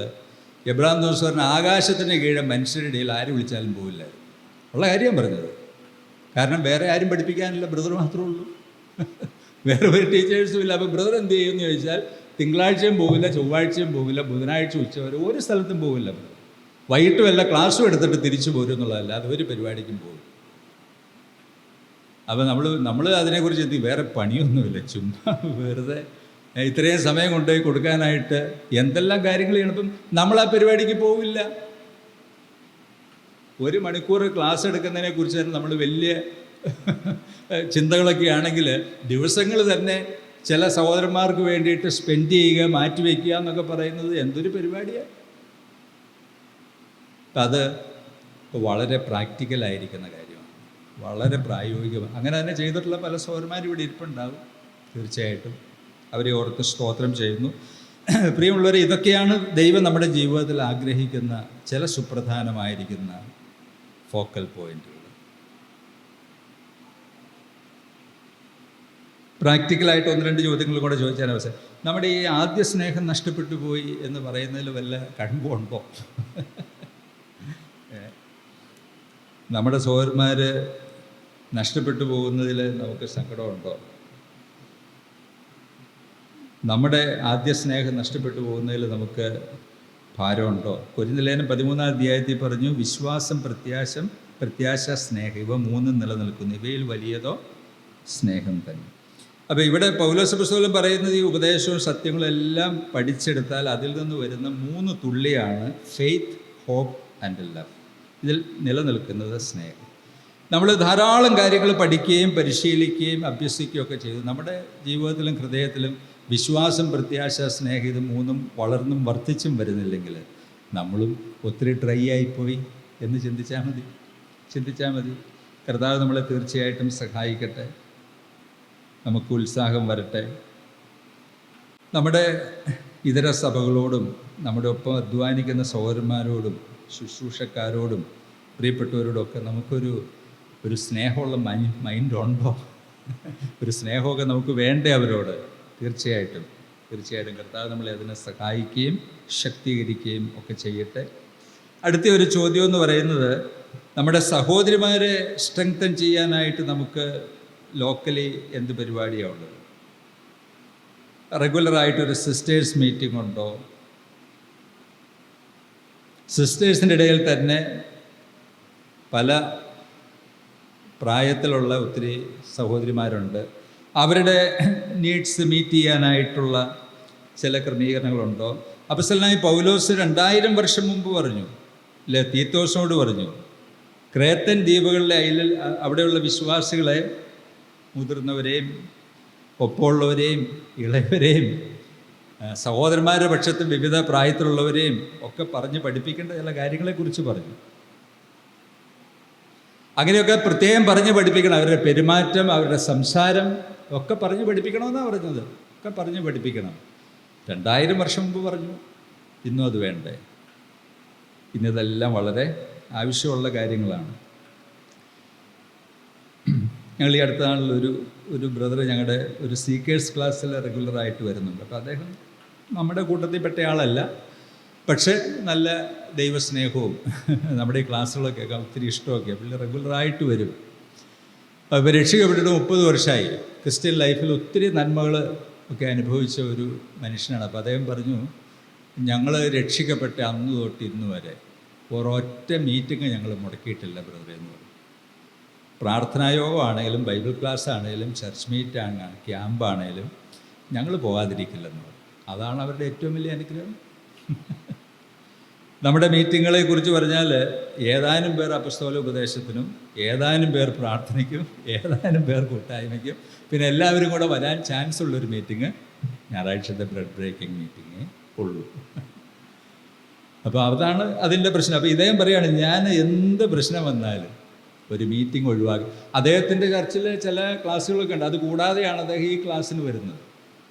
എബ്രാം ദിവസം പറഞ്ഞ ആകാശത്തിന് കീഴെ മനുഷ്യരുടെ ഇടയിൽ ആര് വിളിച്ചാലും പോവില്ലായിരുന്നു. ഉള്ള കാര്യം പറഞ്ഞത്. കാരണം വേറെ ആരും പഠിപ്പിക്കാനില്ല, ബ്രദർ മാത്രമേ ഉള്ളൂ, വേറെ ഒരു ടീച്ചേഴ്സും ഇല്ല. അപ്പോൾ ബ്രദർ എന്ത് ചെയ്യുമെന്ന് ചോദിച്ചാൽ തിങ്കളാഴ്ചയും പോവില്ല, ചൊവ്വാഴ്ചയും പോവില്ല, ബുധനാഴ്ച ഉച്ചവരെ ഒരു സ്ഥലത്തും പോവില്ല. വൈകിട്ട് വല്ല ക്ലാസ്സും എടുത്തിട്ട് തിരിച്ചു പോരും എന്നുള്ളതല്ല, അത് ഒരു പരിപാടിക്കും പോകും. അപ്പോൾ നമ്മൾ അതിനെക്കുറിച്ച് എന്ത്, വേറെ പണിയൊന്നുമില്ല, ചുമ്മാ വെറുതെ ഇത്രയും സമയം കൊണ്ടുപോയി കൊടുക്കാനായിട്ട് എന്തെല്ലാം കാര്യങ്ങൾ ചെയ്യണം. ഇപ്പം നമ്മൾ ആ പരിപാടിക്ക് പോവില്ല. 1 മണിക്കൂർ ക്ലാസ് എടുക്കുന്നതിനെ കുറിച്ച് തന്നെ നമ്മൾ വലിയ ചിന്തകളൊക്കെ ആണെങ്കിൽ ദിവസങ്ങൾ തന്നെ ചില സഹോദരന്മാർക്ക് വേണ്ടിയിട്ട് സ്പെൻഡ് ചെയ്യുക, മാറ്റിവെക്കുക എന്നൊക്കെ പറയുന്നത് എന്തൊരു പരിപാടിയാണ്. അത് വളരെ പ്രാക്ടിക്കലായിരിക്കുന്ന കാര്യമാണ്, വളരെ പ്രായോഗികമാണ്. അങ്ങനെ തന്നെ ചെയ്തിട്ടുള്ള പല സഹോദരന്മാരും ഇവിടെ ഇരിപ്പുണ്ടാവും. തീർച്ചയായിട്ടും അവരെ ഓർത്ത് സ്തോത്രം ചെയ്യുന്നു. പ്രിയമുള്ളവരെ, ഇതൊക്കെയാണ് ദൈവം നമ്മുടെ ജീവിതത്തിൽ ആഗ്രഹിക്കുന്ന ചില സുപ്രധാനമായിരിക്കുന്ന ഫോക്കൽ പോയിന്റുകൾ. പ്രാക്ടിക്കലായിട്ട് 1-2 ചോദ്യങ്ങൾ കൂടെ ചോദിച്ചാൽ അവസരം. നമ്മുടെ ഈ ആദ്യ സ്നേഹം നഷ്ടപ്പെട്ടു പോയി എന്ന് പറയുന്നതിൽ വല്ല കഴമ്പുണ്ടോ? നമ്മുടെ സഹോദരന്മാർ നഷ്ടപ്പെട്ടു പോകുന്നതിൽ നമുക്ക് സങ്കടമുണ്ടോ? നമ്മുടെ ആദ്യ സ്നേഹം നഷ്ടപ്പെട്ടു പോകുന്നതിൽ നമുക്ക് ഭാരമുണ്ടോ? കൊരിന്ത്യർ 13-ാം അധ്യായത്തിൽ പറഞ്ഞു, വിശ്വാസം, പ്രത്യാശ, സ്നേഹം, ഇവ മൂന്നും നിലനിൽക്കുന്നു, ഇവയിൽ വലിയതോ സ്നേഹം തന്നെ. അപ്പോൾ ഇവിടെ പൗലോസ് അപ്പോസ്തലൻ പറയുന്നത് ഈ ഉപദേശവും സത്യങ്ങളും എല്ലാം പഠിച്ചെടുത്താൽ അതിൽ നിന്ന് വരുന്ന 3 തുള്ളിയാണ് ഫെയ്ത്ത്, ഹോപ്പ് ആൻഡ് ലവ്. ഇതിൽ നിലനിൽക്കുന്നത് സ്നേഹം. നമ്മൾ ധാരാളം കാര്യങ്ങൾ പഠിക്കുകയും പരിശീലിക്കുകയും അഭ്യസിക്കുകയും ഒക്കെ ചെയ്തു. നമ്മുടെ ജീവിതത്തിലും ഹൃദയത്തിലും വിശ്വാസം, പ്രത്യാശ, സ്നേഹം, ഇത് 3 വളർന്നും വർദ്ധിച്ചും വരുന്നില്ലെങ്കിൽ നമ്മളും ഒത്തിരി ഡ്രൈ ആയിപ്പോയി എന്ന് ചിന്തിച്ചാൽ മതി. കർത്താവ് നമ്മളെ തീർച്ചയായിട്ടും സഹായിക്കട്ടെ. നമുക്ക് ഉത്സാഹം വരട്ടെ. നമ്മുടെ ഇതര സഭകളോടും നമ്മുടെ ഒപ്പം അധ്വാനിക്കുന്ന സഹോദരന്മാരോടും ശുശ്രൂഷക്കാരോടും പ്രിയപ്പെട്ടവരോടൊക്കെ നമുക്കൊരു സ്നേഹമുള്ള മൈൻഡുണ്ടോ? ഒരു സ്നേഹമൊക്കെ നമുക്ക് വേണ്ടേ അവരോട്? തീർച്ചയായിട്ടും കർത്താവ് നമ്മളെ അതിനെ സഹായിക്കുകയും ശക്തീകരിക്കുകയും ഒക്കെ ചെയ്യട്ടെ. അടുത്ത ഒരു ചോദ്യം എന്ന് പറയുന്നത്, നമ്മുടെ സഹോദരിമാരെ സ്ട്രെങ്തൻ ചെയ്യാനായിട്ട് നമുക്ക് ലോക്കലി എന്ത് പരിപാടിയാണ് ഉള്ളത്? റെഗുലറായിട്ടൊരു സിസ്റ്റേഴ്സ് മീറ്റിംഗ് ഉണ്ടോ? സിസ്റ്റേഴ്സിൻ്റെ ഇടയിൽ തന്നെ പല പ്രായത്തിലുള്ള ഒത്തിരി സഹോദരിമാരുണ്ട്. അവരുടെ നീഡ്സ് മീറ്റ് ചെയ്യാനായിട്ടുള്ള ചില ക്രമീകരണങ്ങളുണ്ടോ? അപ്പോസ്തലനായ പൗലോസ് 2000 വർഷം മുമ്പ് പറഞ്ഞു, അല്ലേ, തീത്തോസിനോട് പറഞ്ഞു, ക്രേത്തൻ ദ്വീപുകളിലെ അവിടെയുള്ള വിശ്വാസികളെ, മുതിർന്നവരെയും ഒപ്പമുള്ളവരെയും ഇളയവരെയും സഹോദരന്മാരുടെ പക്ഷത്തും വിവിധ പ്രായത്തിലുള്ളവരെയും ഒക്കെ പറഞ്ഞ് പഠിപ്പിക്കേണ്ട ചില കാര്യങ്ങളെക്കുറിച്ച് പറഞ്ഞു. അങ്ങനെയൊക്കെ പ്രത്യേകം പറഞ്ഞ് പഠിപ്പിക്കണം. അവരുടെ പെരുമാറ്റം, അവരുടെ സംസാരം ഒക്കെ പറഞ്ഞ് പഠിപ്പിക്കണമെന്നാണ് പറഞ്ഞത്. ഒക്കെ പറഞ്ഞ് പഠിപ്പിക്കണം. 2000 വർഷം മുമ്പ് പറഞ്ഞു. ഇന്നും അത് വേണ്ടേ? ഇന്നിതെല്ലാം വളരെ ആവശ്യമുള്ള കാര്യങ്ങളാണ്. ഞങ്ങൾ ഈ അടുത്ത നാളിൽ ഒരു ബ്രദർ ഞങ്ങളുടെ ഒരു സീക്കേഴ്സ് ക്ലാസ്സിൽ റെഗുലറായിട്ട് വരുന്നുണ്ട്. അപ്പോൾ അദ്ദേഹം നമ്മുടെ കൂട്ടത്തിൽപ്പെട്ട ആളല്ല, പക്ഷേ നല്ല ദൈവസ്നേഹവും നമ്മുടെ ഈ ക്ലാസ്സുകളൊക്കെ ഒത്തിരി ഇഷ്ടമൊക്കെ പുള്ളി റെഗുലറായിട്ട് വരും. അപ്പോൾ രക്ഷിക്കപ്പെട്ടിട്ട് 30 വർഷമായി. ക്രിസ്ത്യൻ ലൈഫിൽ ഒത്തിരി നന്മകൾ ഒക്കെ അനുഭവിച്ച ഒരു മനുഷ്യനാണ്. അപ്പോൾ അദ്ദേഹം പറഞ്ഞു, ഞങ്ങൾ രക്ഷിക്കപ്പെട്ട അന്ന് തൊട്ട് ഇന്ന് വരെ ഒരൊറ്റ മീറ്റിംഗ് ഞങ്ങൾ മുടക്കിയിട്ടില്ല ബ്രദറെ എന്ന് പറഞ്ഞു. പ്രാർത്ഥനായോഗമാണെങ്കിലും ബൈബിൾ ക്ലാസ് ആണെങ്കിലും ചർച്ച് മീറ്റ് ക്യാമ്പാണെങ്കിലും ഞങ്ങൾ പോകാതിരിക്കില്ലെന്ന് പറഞ്ഞു. അതാണ് അവരുടെ ഏറ്റവും വലിയ അനുഗ്രഹം. നമ്മുടെ മീറ്റിങ്ങുകളെ കുറിച്ച് പറഞ്ഞാൽ ഏതാനും പേർ അപ്പസ്തോല ഉപദേശത്തിനും, ഏതാനും പേർ പ്രാർത്ഥനയ്ക്കും, ഏതാനും പേർ കൂട്ടായ്മയ്ക്കും, പിന്നെ എല്ലാവരും കൂടെ വരാൻ ചാൻസ് ഉള്ളൊരു മീറ്റിംഗ് ഞായറാഴ്ചത്തെ ബ്രെഡ് ബ്രേക്കിംഗ് മീറ്റിങ്ങേ ഉള്ളൂ. അപ്പോൾ അതാണ് അതിൻ്റെ പ്രശ്നം. അപ്പോൾ ഇദ്ദേഹം പറയുകയാണ്, ഞാൻ എന്ത് പ്രശ്നം വന്നാലും ഒരു മീറ്റിംഗ് ഒഴിവാക്കി. അദ്ദേഹത്തിൻ്റെ ചർച്ചിൽ ചില ക്ലാസ്സുകളൊക്കെ ഉണ്ട്, അത് കൂടാതെയാണ് അദ്ദേഹം ഈ ക്ലാസ്സിന് വരുന്നത്.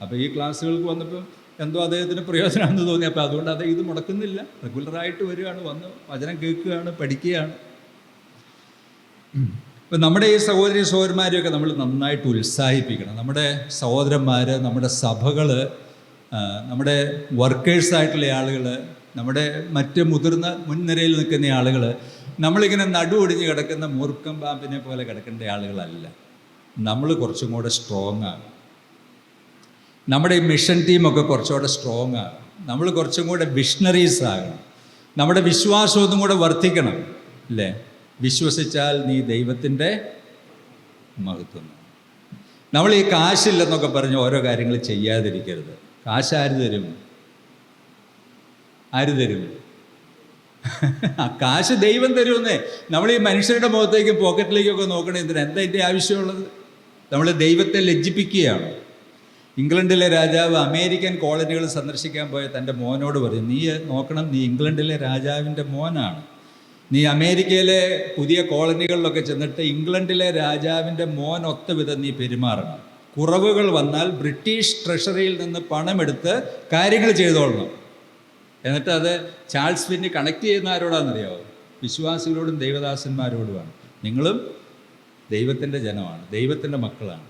അപ്പോൾ ഈ ക്ലാസ്സുകൾക്ക് വന്നപ്പോൾ എന്തോ അദ്ദേഹത്തിന് പ്രയോജനമാണെന്ന് തോന്നി. അപ്പോൾ അതുകൊണ്ട് അദ്ദേഹം ഇത് മുടക്കുന്നില്ല, റെഗുലറായിട്ട് വരികയാണ്, വന്ന് വചനം കേൾക്കുകയാണ്, പഠിക്കുകയാണ്. ഇപ്പം നമ്മുടെ ഈ സഹോദരന്മാരെയൊക്കെ നമ്മൾ നന്നായിട്ട് ഉത്സാഹിപ്പിക്കണം. നമ്മുടെ സഹോദരന്മാർ, നമ്മുടെ സഭകൾ, നമ്മുടെ വർക്കേഴ്സായിട്ടുള്ള ആളുകൾ, നമ്മുടെ മറ്റ് മുതിർന്ന മുൻനിരയിൽ നിൽക്കുന്ന ആളുകൾ, നമ്മളിങ്ങനെ നടുവൊടിഞ്ഞ് കിടക്കുന്ന മൂർഖം പാമ്പിനെ പോലെ കിടക്കേണ്ട ആളുകളല്ല. നമ്മൾ കുറച്ചും കൂടെ സ്ട്രോങ് ആണ്. നമ്മുടെ ഈ മിഷൻ ടീമൊക്കെ കുറച്ചുകൂടെ സ്ട്രോങ് ആകും. നമ്മൾ കുറച്ചും കൂടെ വിഷണറീസ് ആകണം. നമ്മുടെ വിശ്വാസം ഒന്നും കൂടെ വർദ്ധിക്കണം, അല്ലേ? വിശ്വസിച്ചാൽ നീ ദൈവത്തിൻ്റെ മഹത്വം. നമ്മൾ ഈ കാശില്ലെന്നൊക്കെ പറഞ്ഞ് ഓരോ കാര്യങ്ങൾ ചെയ്യാതിരിക്കരുത്. കാശ് ആര് തരും? കാശ് ദൈവം തരുമെന്നേ. നമ്മൾ ഈ മനുഷ്യരുടെ മുഖത്തേക്കും പോക്കറ്റിലേക്കൊക്കെ നോക്കണേ എന്തിനാ? എന്താ ഇതിൻ്റെ ആവശ്യമുള്ളത്? നമ്മൾ ദൈവത്തെ ലജ്ജിപ്പിക്കുകയാണ്. ഇംഗ്ലണ്ടിലെ രാജാവ് അമേരിക്കൻ കോളനികൾ സന്ദർശിക്കാൻ പോയ തൻ്റെ മോനോട് പറയും, നീ നോക്കണം, നീ ഇംഗ്ലണ്ടിലെ രാജാവിൻ്റെ മോനാണ്. നീ അമേരിക്കയിലെ പുതിയ കോളനികളിലൊക്കെ ചെന്നിട്ട് ഇംഗ്ലണ്ടിലെ രാജാവിൻ്റെ മോനൊത്ത വിധം നീ പെരുമാറണം. കുറവുകൾ വന്നാൽ ബ്രിട്ടീഷ് ട്രഷറിയിൽ നിന്ന് പണമെടുത്ത് കാര്യങ്ങൾ ചെയ്തോളണം. എന്നിട്ട് അത് ചാൾസ് ഫിന്നി കണക്ട് ചെയ്യുന്ന ആരോടാണെന്നറിയാമോ? വിശ്വാസികളോടും ദൈവദാസന്മാരോടുമാണ്. നിങ്ങളും ദൈവത്തിൻ്റെ ജനമാണ്, ദൈവത്തിൻ്റെ മക്കളാണ്.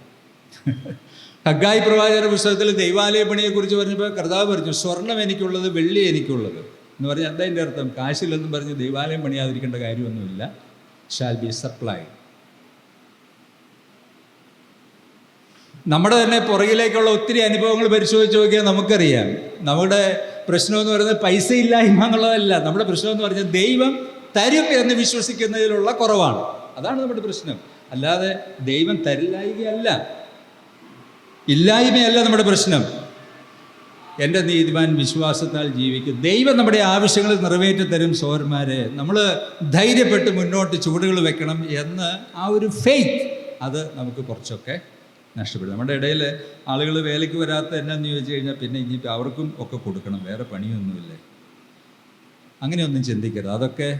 ഹഗ്ഗായി പ്രവാചകന്റെ പുസ്തകത്തിൽ ദൈവാലയ പണിയെക്കുറിച്ച് പറഞ്ഞപ്പോൾ കർത്താവ് പറഞ്ഞു, സ്വർണം എനിക്കുള്ളത്, വെള്ളി എനിക്കുള്ളത് എന്ന് പറഞ്ഞാൽ എന്താ അതിൻ്റെ അർത്ഥം? കാശില്ലെന്നും പറഞ്ഞ് ദൈവാലയം പണിയാതിരിക്കേണ്ട കാര്യമൊന്നുമില്ല. Shall be supplied. നമ്മുടെ തന്നെ പുറകിലേക്കുള്ള ഒത്തിരി അനുഭവങ്ങൾ പരിശോധിച്ച് നോക്കിയാൽ നമുക്കറിയാം. നമ്മുടെ പ്രശ്നമെന്ന് പറയുന്നത് പൈസ ഇല്ലായ്മ എന്നുള്ളതല്ല. നമ്മുടെ പ്രശ്നമെന്ന് പറഞ്ഞാൽ ദൈവം തരും എന്ന് വിശ്വസിക്കുന്നതിലുള്ള കുറവാണ്. അതാണ് നമ്മുടെ പ്രശ്നം. അല്ലാതെ ദൈവം തരില്ലായ്മയല്ല, ഇല്ലായ്മയല്ല നമ്മുടെ പ്രശ്നം. എൻ്റെ നീതിമാൻ വിശ്വാസത്താൽ ജീവിക്കും. ദൈവം നമ്മുടെ ആവശ്യങ്ങൾ നിറവേറ്റി തരും. സഹോദരന്മാരെ, നമ്മൾ ധൈര്യപ്പെട്ട് മുന്നോട്ട് ചുവടുകൾ വെക്കണം എന്ന് ആ ഒരു ഫെയ്ത്ത്, അത് നമുക്ക് കുറച്ചൊക്കെ നഷ്ടപ്പെടും. നമ്മുടെ ഇടയിൽ ആളുകൾ വേലയ്ക്ക് വരാത്ത എന്നാന്ന് ചോദിച്ചു കഴിഞ്ഞാൽ പിന്നെ ഇനിയിപ്പോൾ അവർക്കും ഒക്കെ കൊടുക്കണം, വേറെ പണിയൊന്നുമില്ല. അങ്ങനെയൊന്നും ചിന്തിക്കരുത്. അതൊക്കെ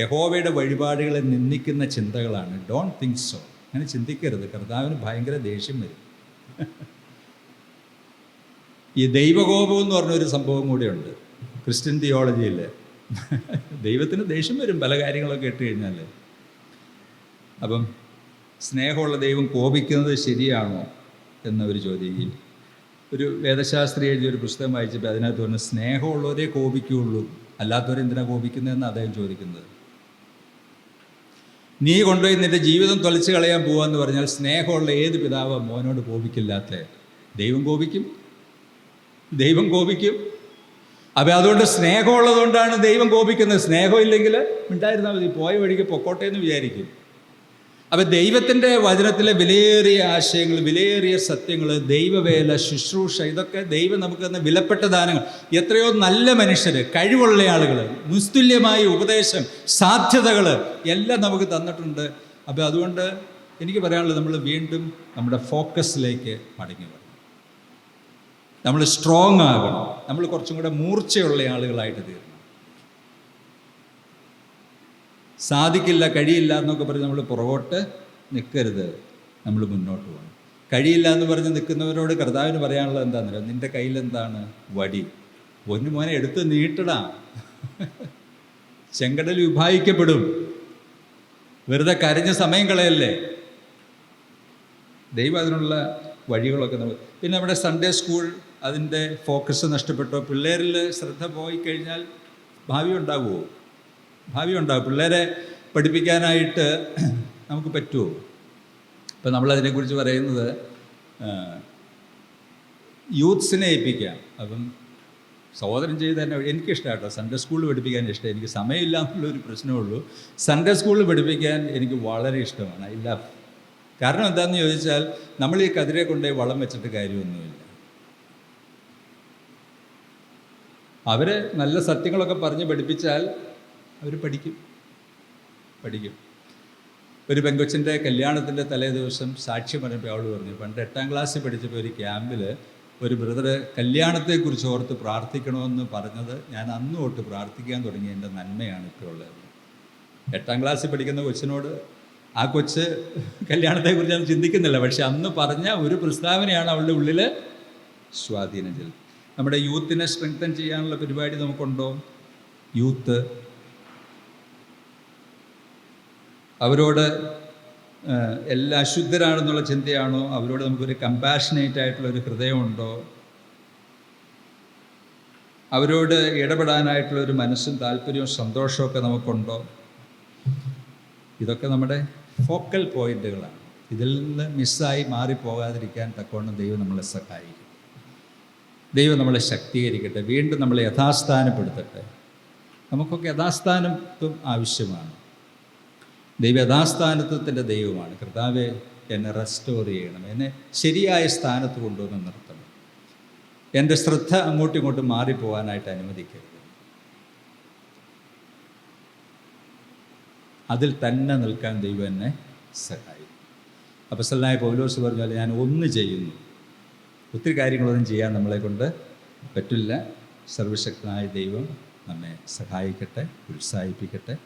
യഹോവയുടെ വഴിപാടുകളെ നിന്ദിക്കുന്ന ചിന്തകളാണ്. Don't think so. അങ്ങനെ ചിന്തിക്കരുത്. കർത്താവിന് ഭയങ്കര ദേഷ്യം വരും. ഈ ദൈവകോപം എന്ന് പറഞ്ഞൊരു സംഭവം കൂടെയുണ്ട് ക്രിസ്ത്യൻ തിയോളജിയിൽ. ദൈവത്തിന് ദേഷ്യം വരും പല കാര്യങ്ങളൊക്കെ ഇട്ട് കഴിഞ്ഞാൽ. അപ്പം സ്നേഹമുള്ള ദൈവം കോപിക്കുന്നത് ശരിയാണോ എന്നവർ ചോദിക്കും. ഒരു വേദശാസ്ത്രി എഴുതിയ ഒരു പുസ്തകം വായിച്ചപ്പോൾ അതിനകത്ത് പറഞ്ഞ് സ്നേഹമുള്ളവരെ കോപിക്കുകയുള്ളൂ, അല്ലാത്തവരെന്തിനാണ് കോപിക്കുന്നതെന്ന് അദ്ദേഹം ചോദിക്കുന്നത്. നീ കൊണ്ടുപോയി നിൻ്റെ ജീവിതം തൊലച്ച് കളയാൻ പോവാന്ന് പറഞ്ഞാൽ സ്നേഹമുള്ള ഏത് പിതാവ് മോനോട് കോപിക്കില്ലാത്ത? ദൈവം കോപിക്കും, ദൈവം കോപിക്കും. അപ്പം അതുകൊണ്ട് സ്നേഹമുള്ളതുകൊണ്ടാണ് ദൈവം കോപിക്കുന്നത്. സ്നേഹമില്ലെങ്കിൽ ഉണ്ടായിരുന്നാൽ മതി, പോയ വഴിക്ക് പൊക്കോട്ടെ എന്ന് വിചാരിക്കും. അപ്പം ദൈവത്തിൻ്റെ വചനത്തിലെ വിലയേറിയ ആശയങ്ങൾ, വിലയേറിയ സത്യങ്ങൾ, ദൈവവേല, ശുശ്രൂഷ, ഇതൊക്കെ ദൈവം നമുക്ക് തന്ന വിലപ്പെട്ട ദാനങ്ങൾ. എത്രയോ നല്ല മനുഷ്യർ, കഴിവുള്ള ആളുകൾ, നിസ്തുല്യമായ ഉപദേശം, സാധ്യതകൾ എല്ലാം നമുക്ക് തന്നിട്ടുണ്ട്. അപ്പം അതുകൊണ്ട് എനിക്ക് പറയാനുള്ളത്, നമ്മൾ വീണ്ടും നമ്മുടെ ഫോക്കസിലേക്ക് മടങ്ങി വരണം. നമ്മൾ സ്ട്രോങ് ആകണം. നമ്മൾ കുറച്ചും കൂടെ മൂർച്ചയുള്ള ആളുകളായിട്ട് തീരണം. സാധിക്കില്ല, കഴിയില്ല എന്നൊക്കെ പറഞ്ഞ് നമ്മൾ പുറകോട്ട് നിൽക്കരുത്. നമ്മൾ മുന്നോട്ട് പോകണം. കഴിയില്ല എന്ന് പറഞ്ഞ് നിൽക്കുന്നവരോട് കർത്താവിന് പറയാനുള്ളത് എന്താണെന്നറിയോ? നിൻ്റെ കയ്യിലെന്താണ്? വടി. ഒന്ന് മോനെ എടുത്ത് നീട്ടടാ, ചെങ്കടൽ വിഭാഗിക്കപ്പെടും. വെറുതെ കരഞ്ഞ സമയം കളയല്ലേ. ദൈവം അതിനുള്ള വഴികളൊക്കെ നമുക്ക്. പിന്നെ നമ്മുടെ സൺഡേ സ്കൂൾ, അതിൻ്റെ ഫോക്കസ് നഷ്ടപ്പെട്ടോ, പിള്ളേരിൽ ശ്രദ്ധ പോയി കഴിഞ്ഞാൽ ഭാവി ഉണ്ടാകുമോ? ഭാവി ഉണ്ടാകും. പിള്ളേരെ പഠിപ്പിക്കാനായിട്ട് നമുക്ക് പറ്റുമോ? ഇപ്പം നമ്മളതിനെക്കുറിച്ച് പറയുന്നത് യൂത്ത്സിനെ ഏൽപ്പിക്കാം. അപ്പം സഹോദരൻ ചെയ്ത് തന്നെ എനിക്കിഷ്ടമാണ് കേട്ടോ. സൺഡേ സ്കൂളിൽ പഠിപ്പിക്കാൻ ഇഷ്ടം. എനിക്ക് സമയമില്ല എന്നുള്ളൊരു പ്രശ്നമേ ഉള്ളൂ. സൺഡേ സ്കൂളിൽ പഠിപ്പിക്കാൻ എനിക്ക് വളരെ ഇഷ്ടമാണ്. I love. കാരണം എന്താണെന്ന് ചോദിച്ചാൽ, നമ്മൾ ഈ കതിരെ കൊണ്ടുപോയി വളം വെച്ചിട്ട് കാര്യമൊന്നുമില്ല. അവർ നല്ല സത്യങ്ങളൊക്കെ പറഞ്ഞ് പഠിപ്പിച്ചാൽ അവർ പഠിക്കും. ഒരു പെങ്കൊച്ചിൻ്റെ കല്യാണത്തിൻ്റെ തലേ ദിവസം സാക്ഷി പറഞ്ഞപ്പോൾ അവൾ പറഞ്ഞു, പണ്ട് 8ാം ക്ലാസ്സിൽ പഠിച്ചപ്പോൾ ഒരു ക്യാമ്പിൽ ഒരു ബ്രദർ കല്യാണത്തെക്കുറിച്ച് ഓർത്ത് പ്രാർത്ഥിക്കണമെന്ന് പറഞ്ഞത് ഞാൻ അന്ന് തൊട്ട് പ്രാർത്ഥിക്കാൻ തുടങ്ങി. എൻ്റെ നന്മയാണ് ഇപ്പോൾ ഉള്ളത്. 8ാം ക്ലാസ്സിൽ പഠിക്കുന്ന കൊച്ചിനോട്, ആ കൊച്ച് കല്യാണത്തെക്കുറിച്ച് ഞാൻ ചിന്തിക്കുന്നില്ല, പക്ഷെ അന്ന് പറഞ്ഞ ഒരു പ്രസ്താവനയാണ് അവളുടെ ഉള്ളിൽ സ്വാധീനം ചെലുത്തുന്നത്. നമ്മുടെ യൂത്തിനെ സ്ട്രെങ്തൻ ചെയ്യാനുള്ള പരിപാടി നമുക്കുണ്ടോ? യൂത്ത്, അവരോട് എല്ലാ അശുദ്ധരാണെന്നുള്ള ചിന്തയാണോ? അവരോട് നമുക്കൊരു കമ്പാഷനേറ്റ് ആയിട്ടുള്ളൊരു ഹൃദയമുണ്ടോ? അവരോട് ഇടപെടാനായിട്ടുള്ളൊരു മനസ്സും താല്പര്യവും സന്തോഷമൊക്കെ നമുക്കുണ്ടോ? ഇതൊക്കെ നമ്മുടെ ഫോക്കൽ പോയിന്റുകളാണ്. ഇതിൽ നിന്ന് മിസ്സായി മാറിപ്പോകാതിരിക്കാൻ തക്കവണ്ണം ദൈവം നമ്മളെ സഹായിക്കും. ദൈവം നമ്മളെ ശക്തീകരിക്കട്ടെ, വീണ്ടും നമ്മളെ യഥാസ്ഥാനപ്പെടുത്തട്ടെ. നമുക്കൊക്കെ യഥാസ്ഥാനത്വം ആവശ്യമാണ്. ദൈവം യഥാസ്ഥാനത്വത്തിൻ്റെ ദൈവമാണ്. കർത്താവെ, എന്നെ റെസ്റ്റോർ ചെയ്യണം, എന്നെ ശരിയായ സ്ഥാനത്ത് കൊണ്ടുവന്ന് നിർത്തണം. എൻ്റെ ശ്രദ്ധ അങ്ങോട്ടും ഇങ്ങോട്ടും മാറിപ്പോകാനായിട്ട് അനുവദിക്കരുത്. അതിൽ തന്നെ നിൽക്കാൻ ദൈവം എന്നെ സഹായിക്കും. അപ്പോസ്തലനായ പൗലോസ് പറഞ്ഞാൽ, ഞാൻ ഒന്ന് ചെയ്യുന്നു. ഒത്തിരി കാര്യങ്ങളൊന്നും ചെയ്യാൻ നമ്മളെ കൊണ്ട് പറ്റില്ല. സർവശക്തനായ ദൈവം നമ്മെ സഹായിക്കട്ടെ, ഉത്സാഹിപ്പിക്കട്ടെ.